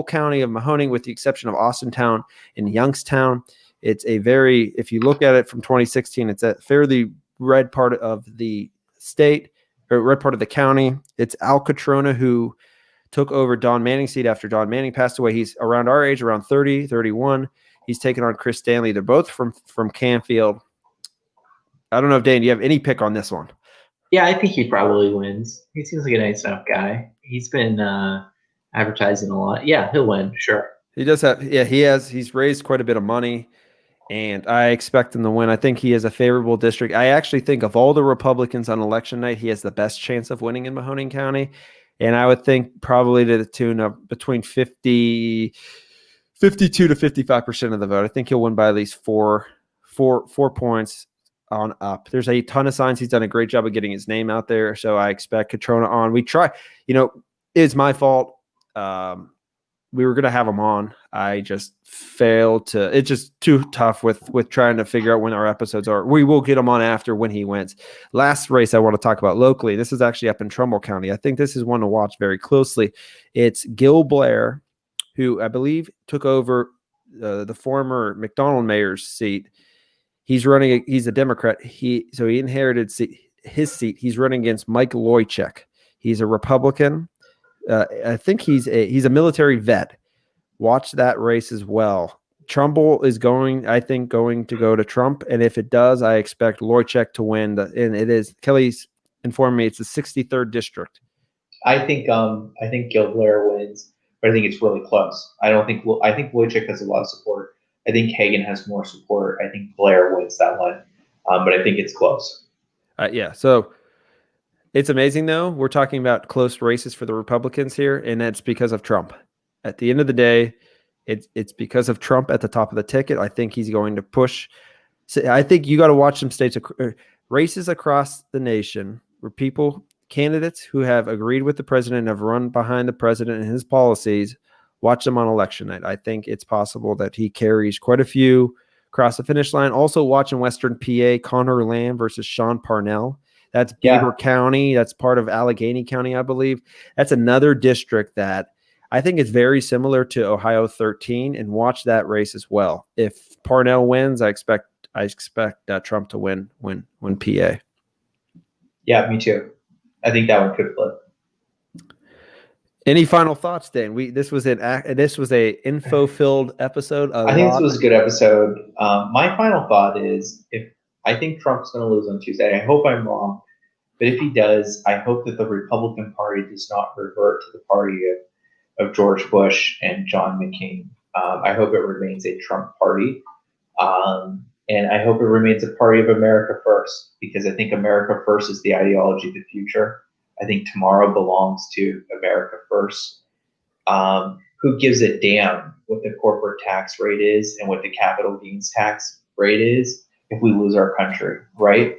county of Mahoning, with the exception of Austintown and Youngstown. It's if you look at it from 2016, it's a fairly red part of the state, or red part of the county. It's Al Catrona, who took over Don Manning's seat after Don Manning passed away. He's around our age, around 30, 31. He's taken on Chris Stanley. They're both from Canfield. I don't know if, Dane, do you have any pick on this one? Yeah, I think he probably wins. He seems like a nice enough guy. He's been advertising a lot. Yeah, he'll win, sure. He does have, he's raised quite a bit of money, and I expect him to win. I think he has a favorable district. I actually think of all the Republicans on election night, he has the best chance of winning in Mahoning County. And I would think probably to the tune of between 52 to 55% of the vote. I think he'll win by at least four points on up. There's a ton of signs. He's done a great job of getting his name out there. So I expect Catrona on. We try, it's my fault. We were going to have him on. I just failed to, it's just too tough with trying to figure out when our episodes are. We will get him on after when he wins. Last race I want to talk about locally. This is actually up in Trumbull County. I think this is one to watch very closely. It's Gil Blair, who I believe took over the former McDonald mayor's seat. He's a Democrat. He inherited his seat. He's running against Mike Loychek. He's a Republican. I think he's a military vet. Watch that race as well. Trumbull is going to go to Trump, and if it does, I expect Loychek to win. And it is, Kelly's informed me, it's the 63rd district. I think Gil Blair wins, but I think it's really close. I think Loychek has a lot of support. I think Hagan has more support. I think Blair wins that one, but I think it's close. Yeah, so it's amazing, though. We're talking about close races for the Republicans here, and that's because of Trump. At the end of the day, it's because of Trump at the top of the ticket. I think he's going to push. So I think you got to watch some states, races across the nation where candidates who have agreed with the president and have run behind the president and his policies, watch them on election night. I think it's possible that he carries quite a few across the finish line. Also watch in Western PA, Connor Lamb versus Sean Parnell. That's Beaver County. That's part of Allegheny County, I believe. That's another district that I think is very similar to Ohio 13, and watch that race as well. If Parnell wins, I expect Trump to win PA. Yeah, me too. I think that one could flip. Any final thoughts, Dan? This was a info-filled episode. I think this was a good episode. My final thought is, I think Trump's going to lose on Tuesday. I hope I'm wrong, but if he does, I hope that the Republican Party does not revert to the party of George Bush and John McCain. I hope it remains a Trump party, and I hope it remains a party of America first, because I think America first is the ideology of the future. I think tomorrow belongs to America first. Who gives a damn what the corporate tax rate is and what the capital gains tax rate is? if we lose our country, right?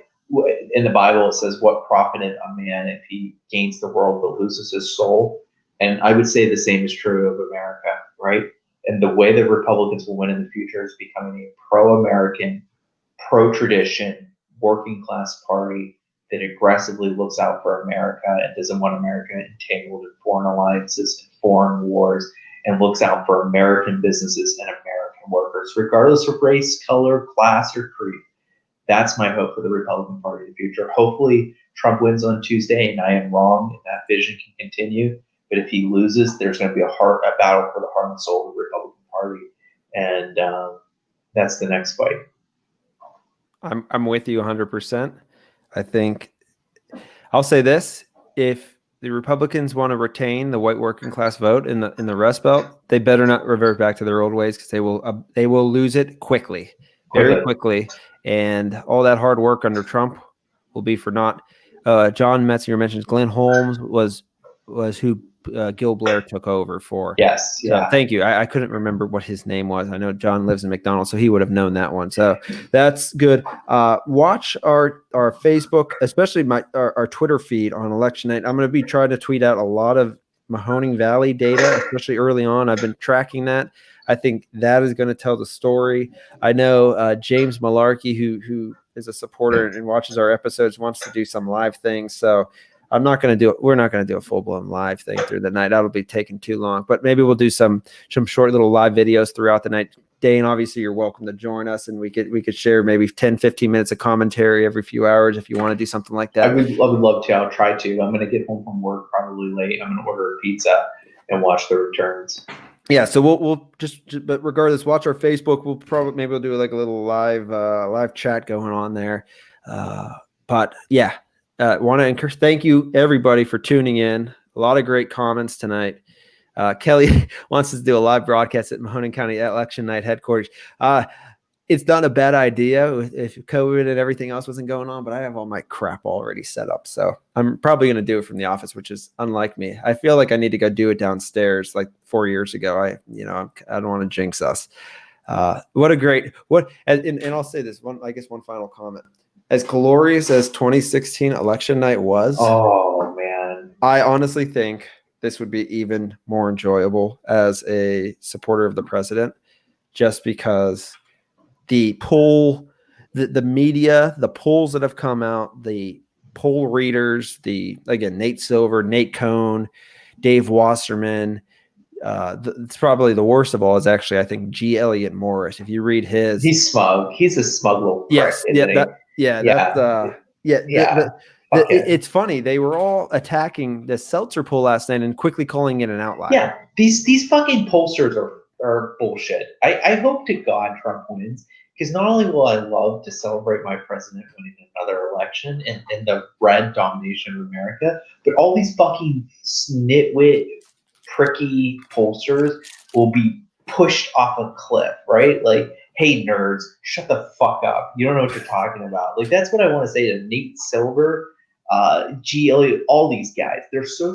In the Bible, it says, what profited a man if he gains the world but loses his soul? And I would say the same is true of America, right? And the way that Republicans will win in the future is becoming a pro-American, pro-tradition, working class party that aggressively looks out for America and doesn't want America entangled in foreign alliances and foreign wars, and looks out for American businesses and American workers, regardless of race, color, class, or creed. That's my hope for the Republican Party in the future. Hopefully, Trump wins on Tuesday and I am wrong and that vision can continue. But if he loses, there's going to be a battle for the heart and soul of the Republican Party. And that's the next fight. I'm with you 100%. I think I'll say this: if the Republicans want to retain the white working class vote in the Rust Belt, they better not revert back to their old ways, because they will lose it quickly, very quickly, and all that hard work under Trump will be for naught. John Metzinger mentions Glenn Holmes was who Gil Blair took over for. Yes. Yeah. So thank you. I couldn't remember what his name was. I know John lives in McDonald, so he would have known that one. So that's good. Watch our Facebook, especially our Twitter feed on election night. I'm going to be trying to tweet out a lot of Mahoning Valley data, especially early on. I've been tracking that. I think that is going to tell the story. I know James Malarkey, who is a supporter and watches our episodes, wants to do some live things. So I'm not going to do it. We're not going to do a full-blown live thing through the night. That'll be taking too long. But maybe we'll do some short little live videos throughout the night. Dane, obviously, you're welcome to join us, and we could share maybe 10, 15 minutes of commentary every few hours if you want to do something like that. I would love to. I'll try to. I'm going to get home from work probably late. I'm going to order a pizza and watch the returns. Yeah, so we'll just but regardless, watch our Facebook. Maybe we'll do like a little live chat going on there. But yeah. Want to encourage, thank you everybody for tuning in. A lot of great comments tonight. Kelly wants us to do a live broadcast at Mahoning County Election Night headquarters. It's not a bad idea if COVID and everything else wasn't going on, but I have all my crap already set up. So I'm probably going to do it from the office, which is unlike me. I feel like I need to go do it downstairs like 4 years ago. I don't want to jinx us. And I'll say this one final comment. As glorious as 2016 election night was, oh man, I honestly think this would be even more enjoyable as a supporter of the president, just because the media, the polls that have come out, the poll readers, Nate Silver, Nate Cohn, Dave Wasserman. It's probably the worst of all is actually, I think, G. Elliott Morris. If you read his, he's smug. He's a smug little yes, it's funny. They were all attacking the Seltzer poll last night and quickly calling it an outlier. Yeah, these fucking pollsters are bullshit. I hope to God Trump wins, because not only will I love to celebrate my president winning another election and the red domination of America, but all these fucking nitwit, pricky pollsters will be pushed off a cliff, right? Like, hey, nerds, shut the fuck up. You don't know what you're talking about. Like, that's what I want to say to Nate Silver, G. Elliott, all these guys. They're so.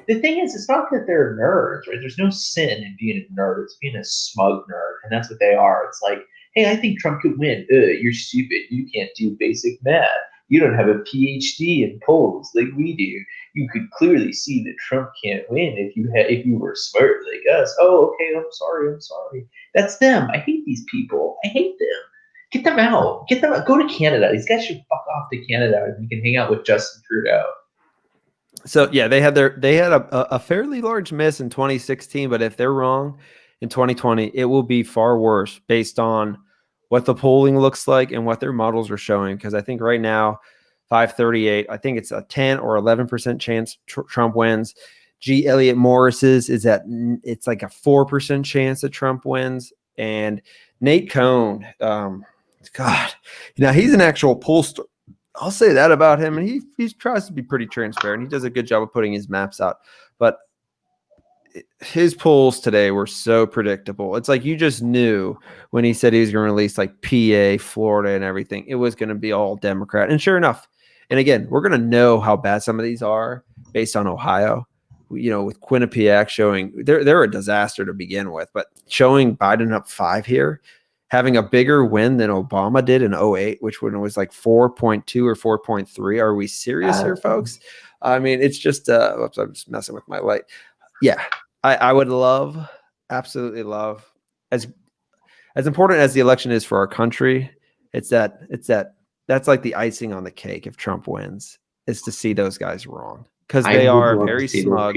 The thing is, it's not that they're nerds, right? There's no sin in being a nerd. It's being a smug nerd, and that's what they are. It's like, hey, I think Trump could win. You're stupid. You can't do basic math. You don't have a PhD in polls like we do. You could clearly see that Trump can't win if you were smart like us. Oh, okay, I'm sorry. That's them. I hate these people. I hate them. Get them out. Go to Canada. These guys should fuck off to Canada, and you can hang out with Justin Trudeau. So yeah, they had a fairly large miss in 2016, but if they're wrong in 2020, it will be far worse based on what the polling looks like and what their models are showing. Because I think right now, 538, I think it's a 10 or 11% chance Trump wins. G. Elliott Morris's it's like a 4% chance that Trump wins. And Nate Cohn, God, he's an actual pollster. I'll say that about him. And he tries to be pretty transparent. He does a good job of putting his maps out. But his polls today were so predictable. It's like you just knew when he said he was going to release like PA, Florida, and everything, it was going to be all Democrat. And sure enough, and again, we're going to know how bad some of these are based on Ohio. With Quinnipiac showing they're a disaster to begin with, but showing Biden up 5 here, having a bigger win than Obama did in 08, which when it was like 4.2 or 4.3. Are we serious here, folks? I mean, it's just, oops, I'm just messing with my light. Yeah, I would love, absolutely love, as important as the election is for our country, that's like the icing on the cake if Trump wins, is to see those guys wrong, because they are very smug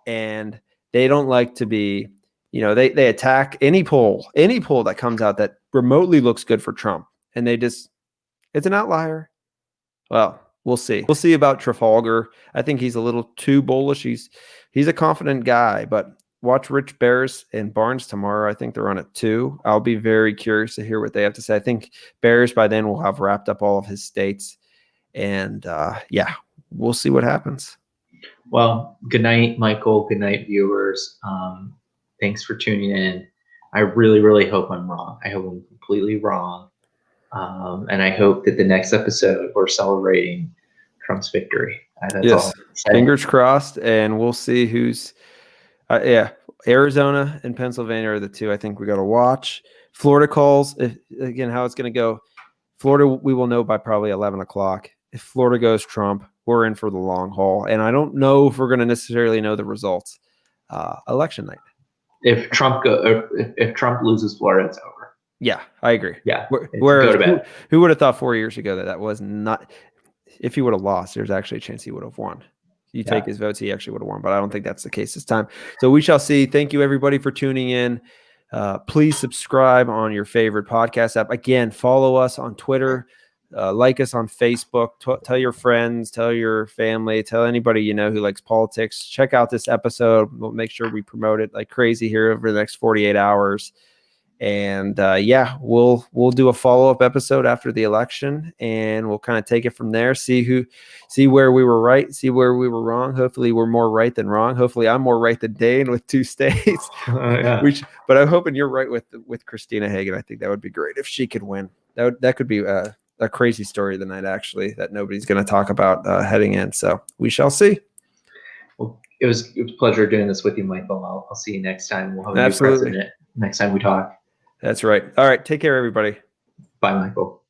and they don't like to be, they attack any poll that comes out that remotely looks good for Trump, and it's an outlier. Well, we'll see. We'll see about Trafalgar. I think he's a little too bullish. He's a confident guy, but watch Rich Bears and Barnes tomorrow. I think they're on at 2. I'll be very curious to hear what they have to say. I think Bears by then will have wrapped up all of his states. And yeah, we'll see what happens. Well, good night, Michael. Good night, viewers. Thanks for tuning in. I really, really hope I'm wrong. I hope I'm completely wrong. And I hope that the next episode we're celebrating Trump's victory. That's yes. all. Fingers crossed, and we'll see who's Arizona and Pennsylvania are the 2 I think we got to watch. Florida calls, again, how it's going to go. Florida, we will know by probably 11 o'clock. If Florida goes Trump, we're in for the long haul. And I don't know if we're going to necessarily know the results election night. If Trump loses Florida, it's over. Yeah, I agree. Yeah. Who would have thought 4 years ago that was not, if he would have lost, there's actually a chance he would have won. You take his votes, he actually would have won, but I don't think that's the case this time. So we shall see. Thank you, everybody, for tuning in. Please subscribe on your favorite podcast app. Again, follow us on Twitter. Like us on Facebook. Tell your friends, tell your family, tell anybody you know who likes politics. Check out this episode. We'll make sure we promote it like crazy here over the next 48 hours. And yeah, we'll do a follow-up episode after the election, and we'll kind of take it from there. See where we were right, see where we were wrong. Hopefully, we're more right than wrong. Hopefully, I'm more right than Dane with 2 states. But I'm hoping you're right with Christina Hagan. I think that would be great if she could win. That could be a crazy story of the night, actually, that nobody's going to talk about heading in. So we shall see. Well, it was a pleasure doing this with you, Michael. I'll see you next time. We'll have a new president next time we talk. That's right. All right. Take care, everybody. Bye, Michael.